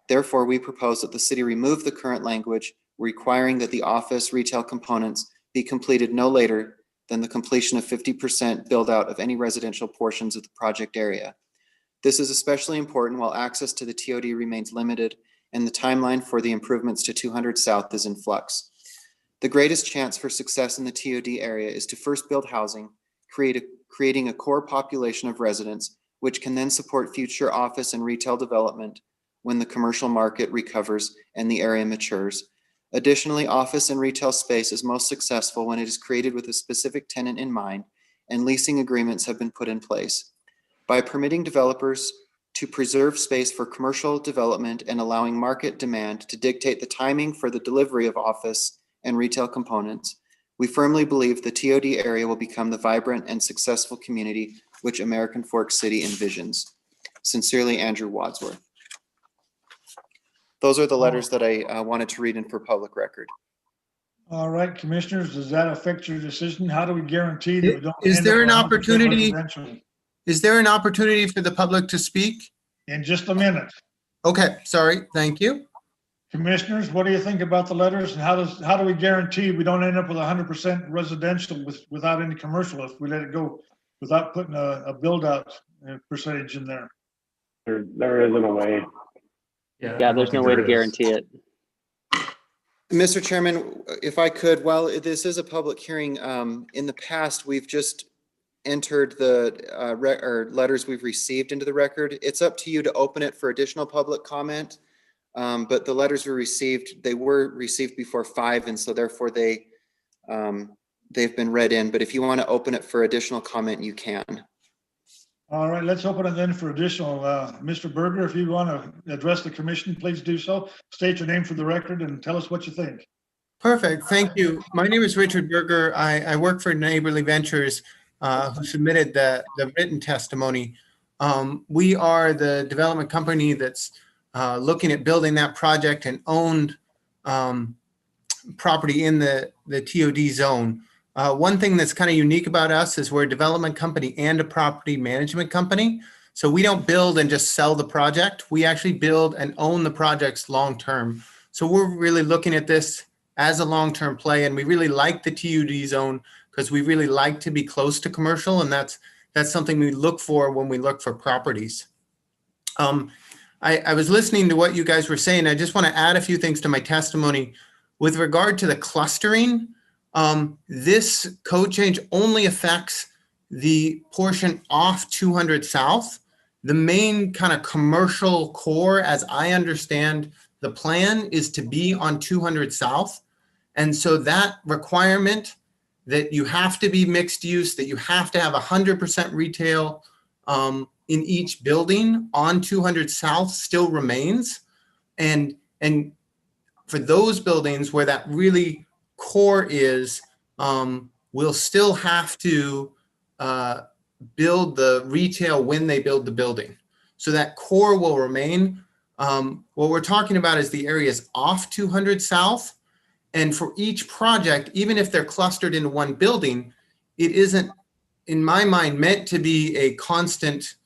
Therefore, we propose that the city remove the current language requiring that the office retail components be completed no later than the completion of 50% build out of any residential portions of the project area. This is especially important while access to the TOD remains limited and the timeline for the improvements to 200 South is in flux. The greatest chance for success in the TOD area is to first build housing, creating a core population of residents, which can then support future office and retail development when the commercial market recovers and the area matures. Additionally, office and retail space is most successful when it is created with a specific tenant in mind and leasing agreements have been put in place. By permitting developers to preserve space for commercial development and allowing market demand to dictate the timing for the delivery of office and retail components, we firmly believe the TOD area will become the vibrant and successful community which American Fork City envisions. Sincerely, Andrew Wadsworth. Those are the letters that I wanted to read in for public record. All right, commissioners, does that affect your decision? How do we guarantee that we don't? Is end there up an 100% opportunity? residential? Is there an opportunity for the public to speak? In just a minute. Okay, sorry, thank you. Commissioners, what do you think about the letters and how do we guarantee we don't end up with 100% residential without any commercial if we let it go without putting a build out percentage in there? There isn't a way. Yeah, there's no way to guarantee it. Mr. Chairman, if I could, while this is a public hearing, in the past, we've just entered the letters we've received into the record. It's up to you to open it for additional public comment. But the letters we received, they were received before 5, and so therefore they've been read in. But if you want to open it for additional comment, you can. All right, let's open it then for additional. Mr. Berger, if you want to address the commission, please do so. State your name for the record and tell us what you think. Perfect, thank you. My name is Richard Berger. I work for Neighborly Ventures, who submitted the written testimony. We are the development company that's looking at building that project and owned property in the TOD zone. One thing that's kind of unique about us is we're a development company and a property management company. So we don't build and just sell the project. We actually build and own the projects long-term. So we're really looking at this as a long-term play, and we really like the TOD zone because we really like to be close to commercial, and that's something we look for when we look for properties. I was listening to what you guys were saying. I just want to add a few things to my testimony. With regard to the clustering, this code change only affects the portion off 200 South. The main kind of commercial core, as I understand the plan, is to be on 200 South. And so that requirement that you have to be mixed use, that you have to have 100% retail in each building on 200 South still remains. And for those buildings where that really core is, we'll still have to build the retail when they build the building. So that core will remain. What we're talking about is the areas off 200 South. And for each project, even if they're clustered into one building, it isn't, in my mind, meant to be a constant.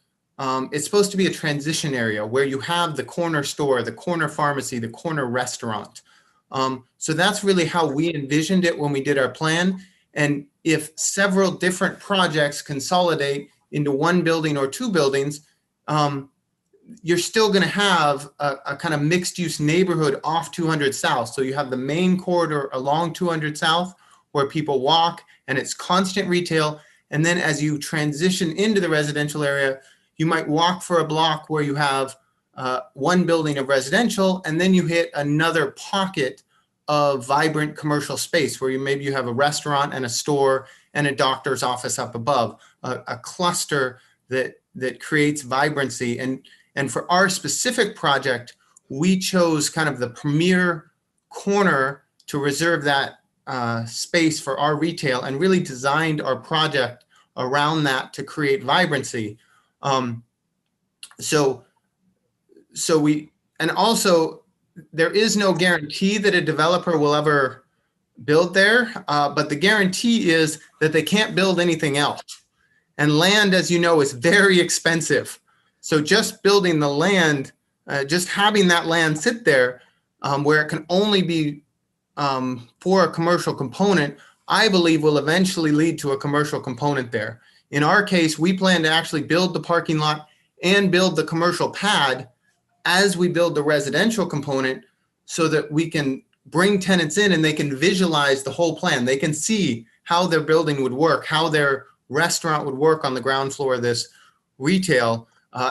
It's supposed to be a transition area where you have the corner store, the corner pharmacy, the corner restaurant. So that's really how we envisioned it when we did our plan. And if several different projects consolidate into one building or two buildings, you're still going to have a kind of mixed use neighborhood off 200 South. So you have the main corridor along 200 South where people walk and it's constant retail. And then as you transition into the residential area, you might walk for a block where you have one building of residential, and then you hit another pocket of vibrant commercial space where maybe you have a restaurant and a store and a doctor's office up above, a cluster that creates vibrancy. And for our specific project, we chose kind of the premier corner to reserve that space for our retail and really designed our project around that to create vibrancy. So we, and also there is no guarantee that a developer will ever build there, but the guarantee is that they can't build anything else. And land, as you know, is very expensive. So just building the land, just having that land sit there where it can only be for a commercial component, I believe will eventually lead to a commercial component there. In our case, we plan to actually build the parking lot and build the commercial pad as we build the residential component so that we can bring tenants in and they can visualize the whole plan. They can see how their building would work, how their restaurant would work on the ground floor of this retail,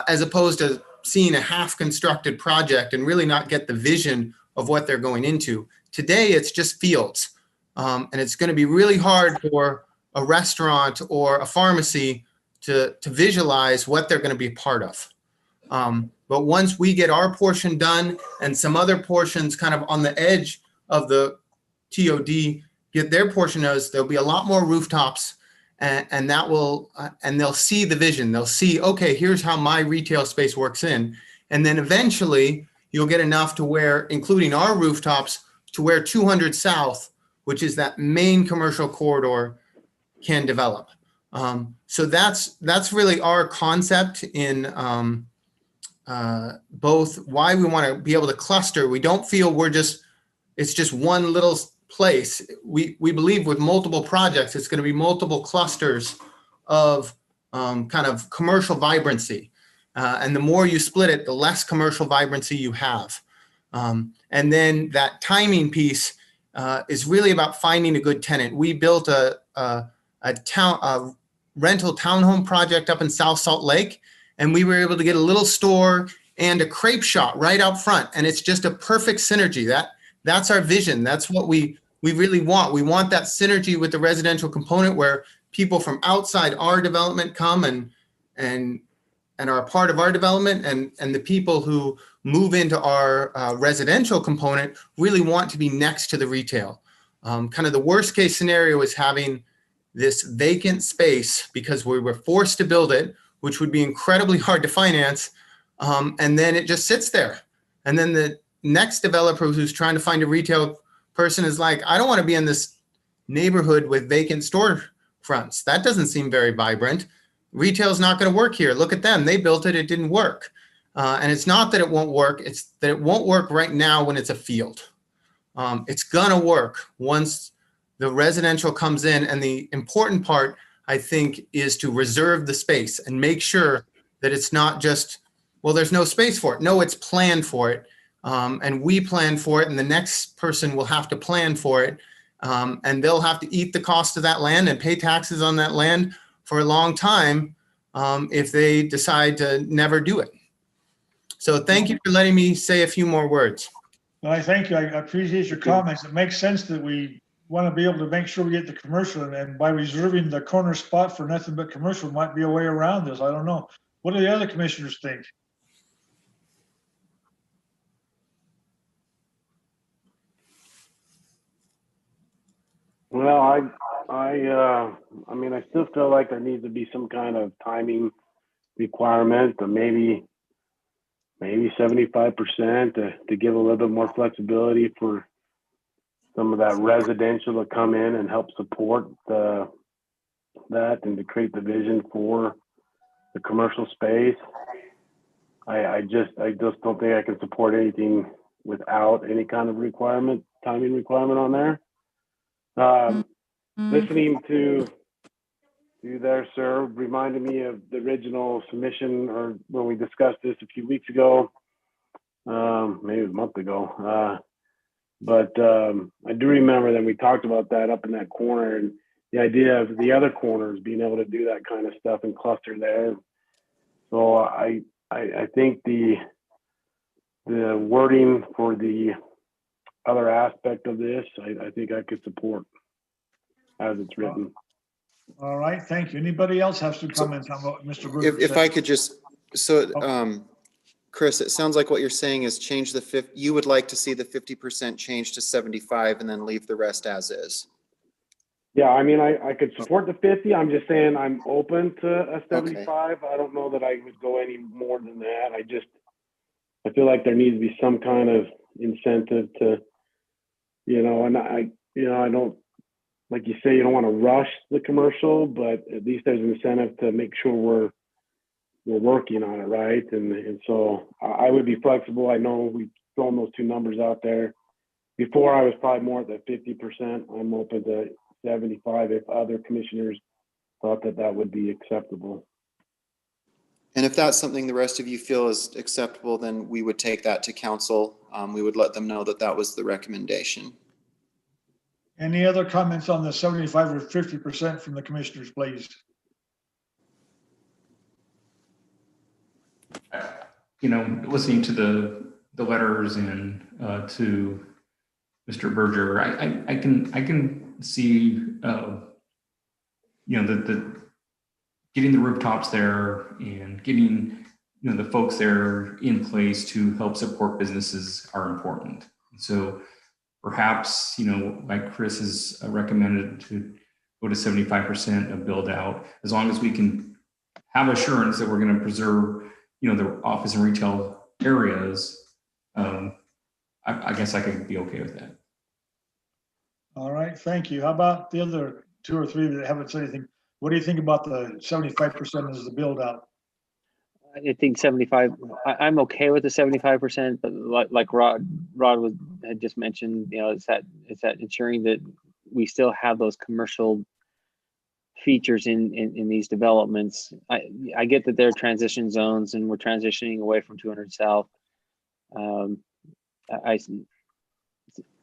as opposed to seeing a half-constructed project and really not get the vision of what they're going into. Today, it's just fields. And it's going to be really hard for a restaurant or a pharmacy to visualize what they're going to be a part of. But once we get our portion done and some other portions kind of on the edge of the TOD get their portion of this, there'll be a lot more rooftops and that will, and they'll see the vision. They'll see, okay, here's how my retail space works in. And then eventually you'll get enough to where, including our rooftops, to where 200 South, which is that main commercial corridor, can develop. So that's really our concept in both why we want to be able to cluster. We don't feel it's just one little place. We believe with multiple projects, it's going to be multiple clusters of kind of commercial vibrancy. And the more you split it, the less commercial vibrancy you have. And then that timing piece is really about finding a good tenant. We built a rental townhome project up in South Salt Lake, and we were able to get a little store and a crepe shop right out front. And it's just a perfect synergy. That's our vision. That's what we really want. We want that synergy with the residential component where people from outside our development come and are a part of our development, and the people who move into our residential component really want to be next to the retail. Kind of the worst case scenario is having this vacant space because we were forced to build it, which would be incredibly hard to finance. And then it just sits there. And then the next developer who's trying to find a retail person is like, I don't want to be in this neighborhood with vacant store fronts. That doesn't seem very vibrant. Retail's not going to work here. Look at them. They built it. It didn't work. And it's not that it won't work. It's that it won't work right now when it's a field. It's going to work once the residential comes in. And the important part, I think, is to reserve the space and make sure that it's not just, well, there's no space for it. No, it's planned for it. And we plan for it. And the next person will have to plan for it. And they'll have to eat the cost of that land and pay taxes on that land for a long time if they decide to never do it. So thank you for letting me say a few more words. Well, I thank you. I appreciate your comments. It makes sense that we want to be able to make sure we get the commercial, and by reserving the corner spot for nothing but commercial might be a way around this. I don't know. What do the other commissioners think? Well, I mean, I still feel like there needs to be some kind of timing requirement, or maybe 75% to give a little bit more flexibility for some of that residential to come in and help support that and to create the vision for the commercial space. I just don't think I can support anything without any kind of timing requirement on there. Listening to you there, sir, reminded me of the original submission, or when we discussed this a few weeks ago, maybe a month ago. But I do remember that we talked about that up in that corner, and the idea of the other corners being able to do that kind of stuff and cluster there. So I think the wording for the other aspect of this, I think I could support as it's written. All right, thank you. Anybody else have some comments on what Mr. Bruder If said? I could just, Chris, it sounds like what you're saying is change you would like to see the 50% change to 75 and then leave the rest as is. Yeah, I mean, I could support the 50. I'm just saying I'm open to a 75. Okay. I don't know that I would go any more than that. I feel like there needs to be some kind of incentive to, and I don't, like you say, you don't want to rush the commercial, but at least there's an incentive to make sure we're, we're working on it, right? And so I would be flexible. I know we've thrown those two numbers out there. Before I was probably more at the 50%. I'm open to 75 if other commissioners thought that that would be acceptable. And if that's something the rest of you feel is acceptable, then we would take that to council. We would let them know that that was the recommendation. Any other comments on the 75 or 50% from the commissioners, please? You know, listening to the letters and to Mr. Berger, I can see you know, the getting the rooftops there and getting, you know, the folks there in place to help support businesses are important. So perhaps, you know, like Chris has recommended, to go to 75% of build out, as long as we can have assurance that we're going to preserve, you know, the office and retail areas. I guess I could be okay with that. All right, thank you. How about the other two or three that haven't said anything? What do you think about the 75% as the build out? I think 75, I'm okay with the 75%, but like Rod had just mentioned, you know, it's that ensuring that we still have those commercial features in these developments. I get that they're transition zones and we're transitioning away from 200 South.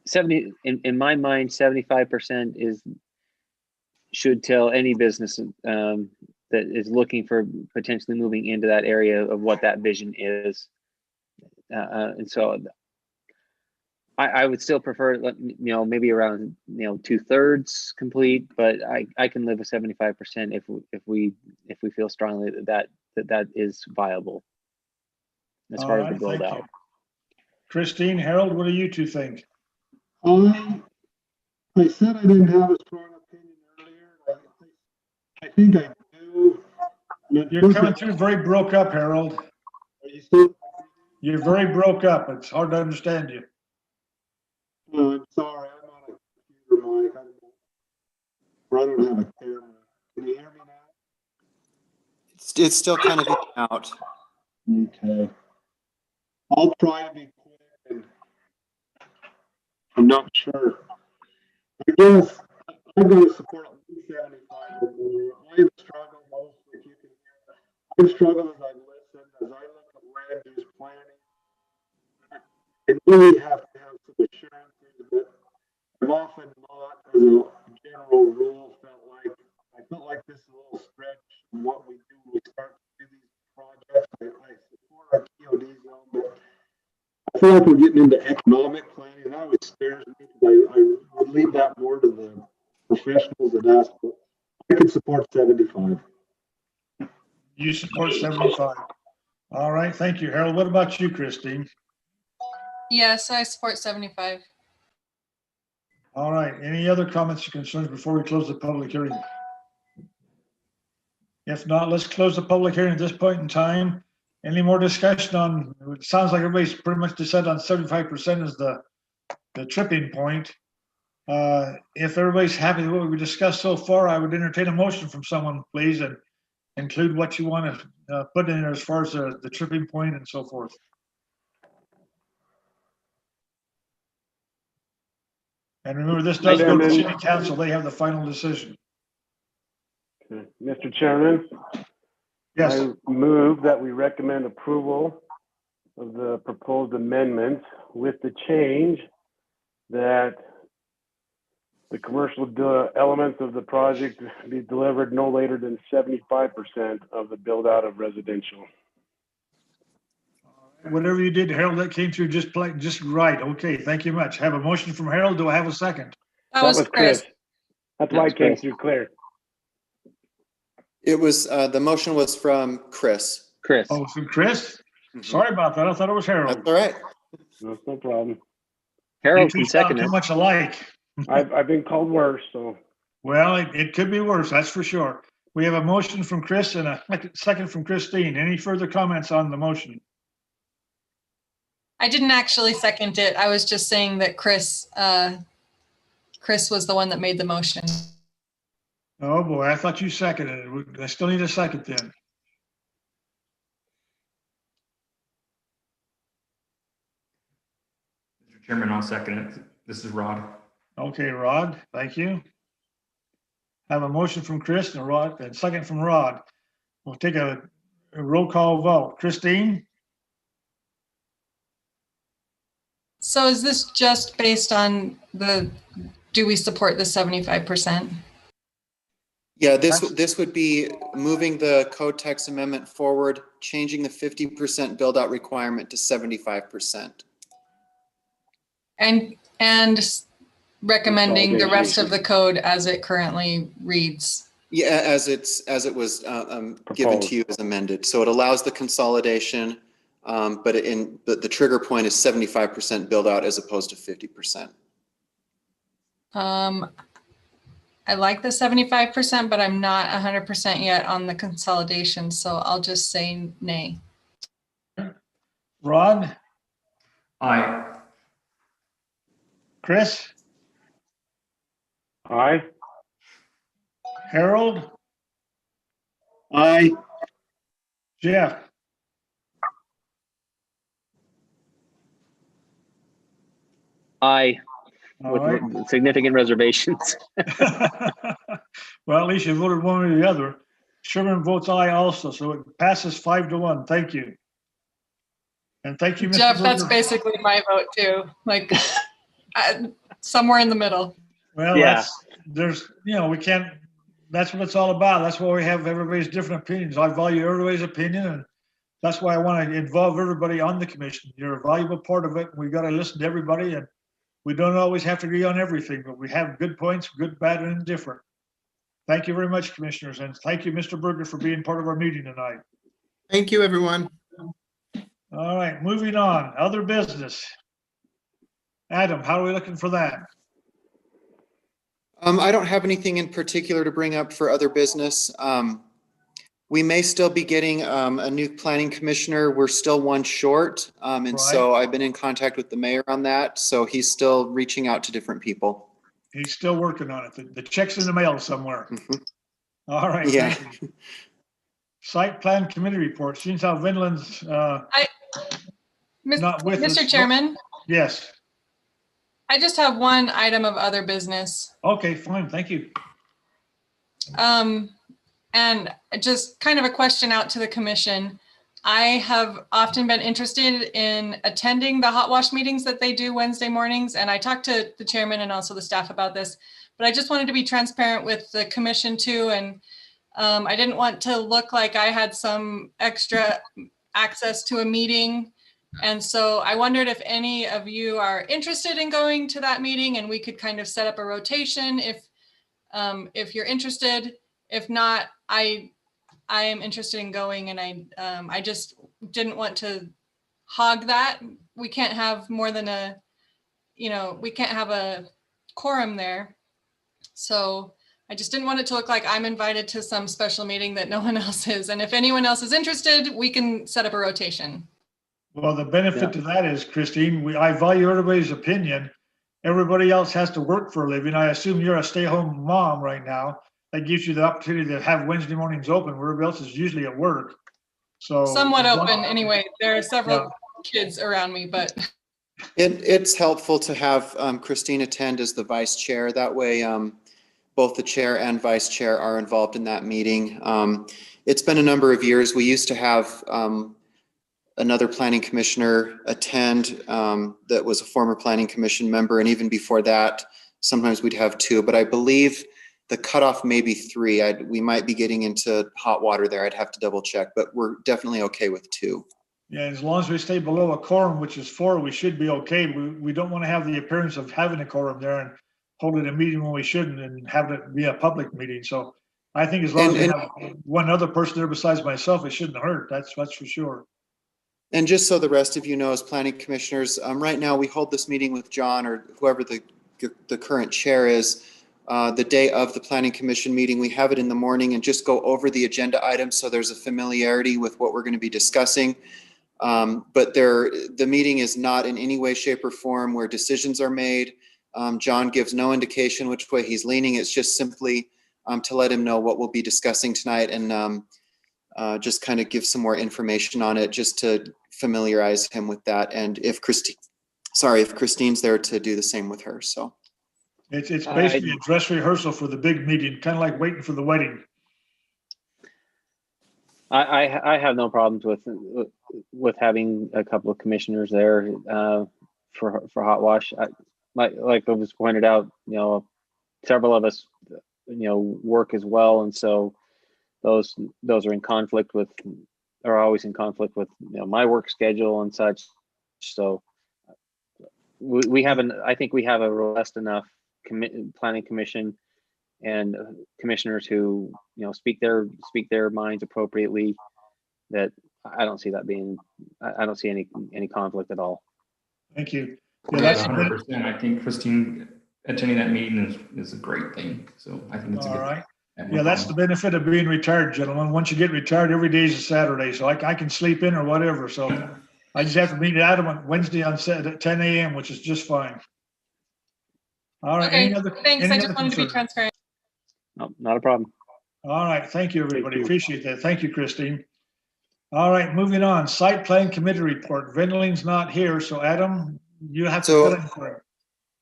70 in my mind, 75% should tell any business that is looking for potentially moving into that area of what that vision is. And so I would still prefer, you know, maybe around, you know, 2/3 complete, but I can live with 75% if we feel strongly that is viable as far as the build out. Christine, Harold, what do you two think? I said I didn't have a strong opinion earlier. I think I do. You're coming through very broke up, Harold. You're very broke up. It's hard to understand you. I'm sorry, I'm on a computer mic. I don't have a camera. Can you hear me now? It's still kind of out. Okay. I'll try to be quick, and I'm not sure. I guess I'm going to support 75 or more. I've struggled most, if you can hear. I've struggled as I've listened, as I look at land use planning. And really have to have some assurances that I've often not, as a general rule, felt like this is a little stretch from what we do. We start to do these projects. I support our TOD zone, but I feel like we're getting into economic planning, and that always scares me because I would leave that more to the professionals that ask. But I could support 75. You support 75. All right, thank you, Harold. What about you, Christine? Yes, I support 75. All right, any other comments or concerns before we close the public hearing? If not, let's close the public hearing at this point in time. Any more discussion on, it sounds like everybody's pretty much decided on 75% as the tripping point. If everybody's happy with what we discussed so far, I would entertain a motion from someone, please, and include what you want to put in there as far as the tripping point and so forth. And remember, this does go to the city council. They have the final decision. Okay. Mr. Chairman? Yes. I move that we recommend approval of the proposed amendments with the change that the commercial elements of the project be delivered no later than 75% of the build out of residential. Whatever you did, Harold, that came through just right. Okay, thank you much. Have a motion from Harold. Do I have a second? That was Chris. That's why it came through clear. It was, the motion was from Chris. Chris. Oh, from Chris? Sorry about that. I thought it was Harold. That's all right. That's no problem. Harold You can two sound second too it. much alike. I've been called worse, so. Well, it could be worse, that's for sure. We have a motion from Chris and a second from Christine. Any further comments on the motion? I didn't actually second it. I was just saying that Chris was the one that made the motion. Oh boy, I thought you seconded it. I still need a second then. Mr. Chairman, I'll second it. This is Rod. Okay, Rod, thank you. I have a motion from Chris and Rod, and second from Rod. We'll take a roll call vote. Christine? So is this just based on do we support the 75%? Yeah, this would be moving the code text amendment forward, changing the 50% build out requirement to 75%. And recommending the rest of the code as it currently reads. Yeah, as it was given to you as amended. So it allows the consolidation, but the trigger point is 75% build out as opposed to 50%. I like the 75%, but I'm not 100% yet on the consolidation. So I'll just say nay. Rod? Aye. Chris? Aye. Harold? Aye. Jeff? Aye, All with right. significant reservations. Well, at least you voted one or the other. Sherman votes aye also, so it passes 5-1. Thank you. And thank you, Mr. Jeff, that's Berger. basically my vote too. Like somewhere in the middle. Well, Yeah. we can't, that's what it's all about. That's why we have everybody's different opinions. I value everybody's opinion, and that's why I want to involve everybody on the commission. You're a valuable part of it. We got to listen to everybody, and we don't always have to agree on everything, but we have good points, good, bad, and indifferent. Thank you very much, commissioners, and thank you, Mr. Berger, for being part of our meeting tonight. Thank you, everyone. All right, moving on. Other business. Adam, how are we looking for that? I don't have anything in particular to bring up for other business. We may still be getting a new planning commissioner. We're still one short. And so I've been in contact with the mayor on that. So he's still reaching out to different people. He's still working on it. The check's in the mail somewhere. Mhm. All right. Yeah. Thank you. Site plan committee report. Seems how Vinland's not with us. Mr. Chairman, Yes. I just have one item of other business. Okay, fine. Thank you. And just kind of a question out to the commission. I have often been interested in attending the hot wash meetings that they do Wednesday mornings. And I talked to the chairman and also the staff about this, but I just wanted to be transparent with the commission too. And I didn't want to look like I had some extra access to a meeting. And so I wondered if any of you are interested in going to that meeting, and we could kind of set up a rotation if you're interested. If not, I am interested in going, and I just didn't want to hog that. We can't have more than we can't have a quorum there. So I just didn't want it to look like I'm invited to some special meeting that no one else is. And if anyone else is interested, we can set up a rotation. Well, the benefit to that is, Christine, I value everybody's opinion. Everybody else has to work for a living. I assume you're a stay-home mom right now. That gives you the opportunity to have Wednesday mornings open, where everybody else is usually at work. So somewhat open anyway. There are several kids around me, but it's helpful to have Christine attend as the vice chair. That way, both the chair and vice chair are involved in that meeting. It's been a number of years. We used to have another planning commissioner attend that was a former planning commission member, and even before that, sometimes we'd have two. But I believe the cutoff may be 3. We might be getting into hot water there. I'd have to double check, but we're definitely okay with 2. Yeah, as long as we stay below a quorum, which is 4, we should be okay. We don't want to have the appearance of having a quorum there and holding a meeting when we shouldn't and having it be a public meeting. So I think as long as we have one other person there besides myself, it shouldn't hurt. That's for sure. And just so the rest of you know, as planning commissioners, right now we hold this meeting with John or whoever the current chair is. The day of the planning commission meeting, we have it in the morning and just go over the agenda items so there's a familiarity with what we're going to be discussing. But the meeting is not in any way, shape, or form where decisions are made. John gives no indication which way he's leaning. It's just simply to let him know what we'll be discussing tonight and just kind of give some more information on it just to familiarize him with that. And if sorry, if Christine's there to do the same with her, so. It's basically a dress rehearsal for the big meeting, kind of like waiting for the wedding. I have no problems with having a couple of commissioners there for hot wash. Like it was pointed out, several of us, work as well, and so those are always in conflict with my work schedule and such. So I think we have a robust enough planning commission and commissioners who speak their minds appropriately, that I don't see that being, I don't see any conflict at all. Thank you. Yeah, Yeah, that's 100%. I think Christine attending that meeting is a great thing. So I think it's a all good right. thing. Yeah, that's the benefit of being retired, gentlemen. Once you get retired, every day is a Saturday, so I can sleep in or whatever. So I just have to meet Adam on Wednesday at 10 a.m., which is just fine. All right. Okay, Any other, thanks. any I other just wanted to be concerns? transparent. No, not a problem. All right. Thank you, everybody. you. Appreciate that. Thank you, Christine. All right, moving on. Site plan committee report. Vindeling's not here, so Adam, you have to So- fill in for him.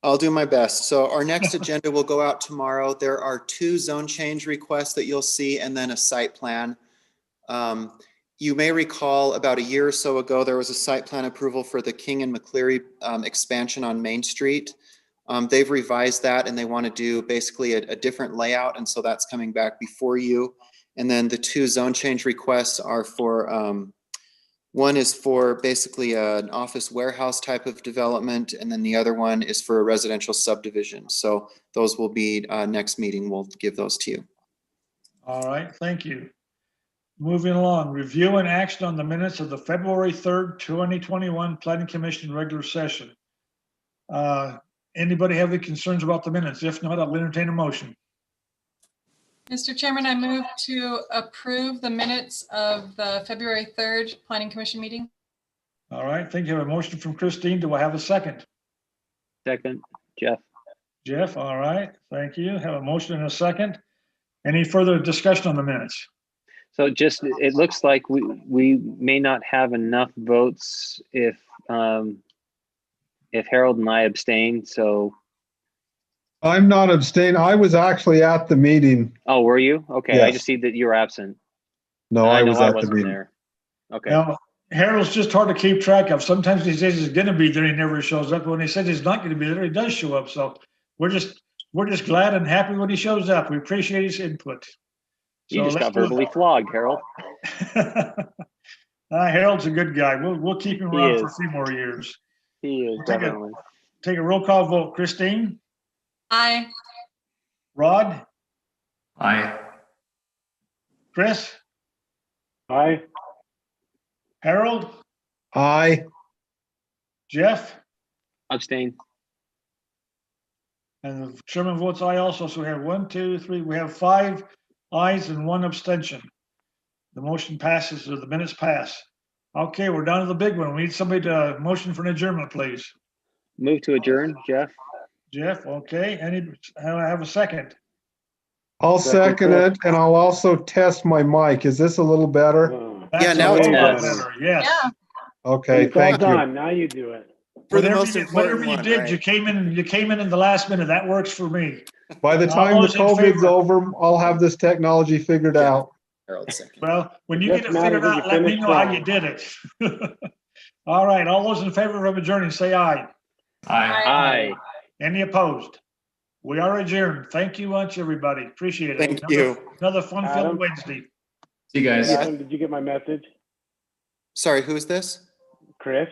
I'll do my best. So our next agenda will go out tomorrow. There are 2 zone change requests that you'll see and then a site plan. You may recall about a year or so ago, there was a site plan approval for the King and McCleary expansion on Main Street. They've revised that and they want to do basically a different layout. And so that's coming back before you. And then the 2 zone change requests are for, one is for basically an office warehouse type of development, and then the other one is for a residential subdivision. So those will be next meeting. We'll give those to you. All right, thank you. Moving along, review and action on the minutes of the February 3rd, 2021 Planning Commission regular session. Anybody have any concerns about the minutes? If not, I'll entertain a motion. Mr. Chairman, I move to approve the minutes of the February 3rd Planning Commission meeting. All right, thank you. I have a motion from Christine. Do I have a second? Second, Jeff. Jeff, all right, thank you. Have a motion and a second. Any further discussion on the minutes? So it looks like we may not have enough votes if Harold and I abstain. So. I'm not abstaining. I was actually at the meeting. Oh, were you? Okay, I Yes. just see that you were absent. No, And I know was at the wasn't meeting. there. Okay. Now, Harold's just hard to keep track of. Sometimes he says he's gonna be there, he never shows up. When he says he's not gonna be there, he does show up. So we're just glad and happy when he shows up. We appreciate his input. You So just let's got do it. verbally flogged, Harold. Harold's a good guy. We'll keep him He around for a is. few more years. He is Take a- definitely. Take a roll call vote. Christine, Aye. Rod, Aye. Chris, Aye. Harold, Aye. Jeff, Abstain. and the chairman votes aye also. So we have 1, 2, 3. We have 5 ayes and 1 abstention. The motion passes, or the minutes pass. Okay, we're down to the big one. We need somebody to motion for an adjournment, please. Move to adjourn, Jeff. Jeff, okay. I have a second. I'll second it, and I'll also test my mic. Is this a little better? That's now a it's whole lot better. better. Yes. Yeah. Okay, It's all thank you. done. Now you do it. For the Whatever most you- important whatever you one, did, right? you came in in the last minute. That works for me. By the All time the those in COVID's favor? over, I'll have this technology figured Yeah. out. Harold second. Well, when you Just get it matters figured that you out, let me finish know how strong. you did it. All right, all those in favor of adjourning, say aye. Aye. Aye. Any opposed? We are adjourned. Thank you much, everybody. Appreciate it. Thank you. Another fun-filled Adam? Wednesday. See you guys. Yeah. Adam, did you get my message? Sorry, who's this? Chris?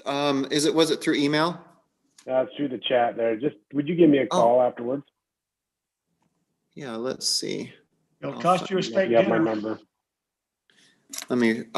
Was it through email? It's through the chat there. Just, would you give me a call afterwards? Yeah, let's see. It'll I'll cost you a find it. steak You have my dinner. number. Let me,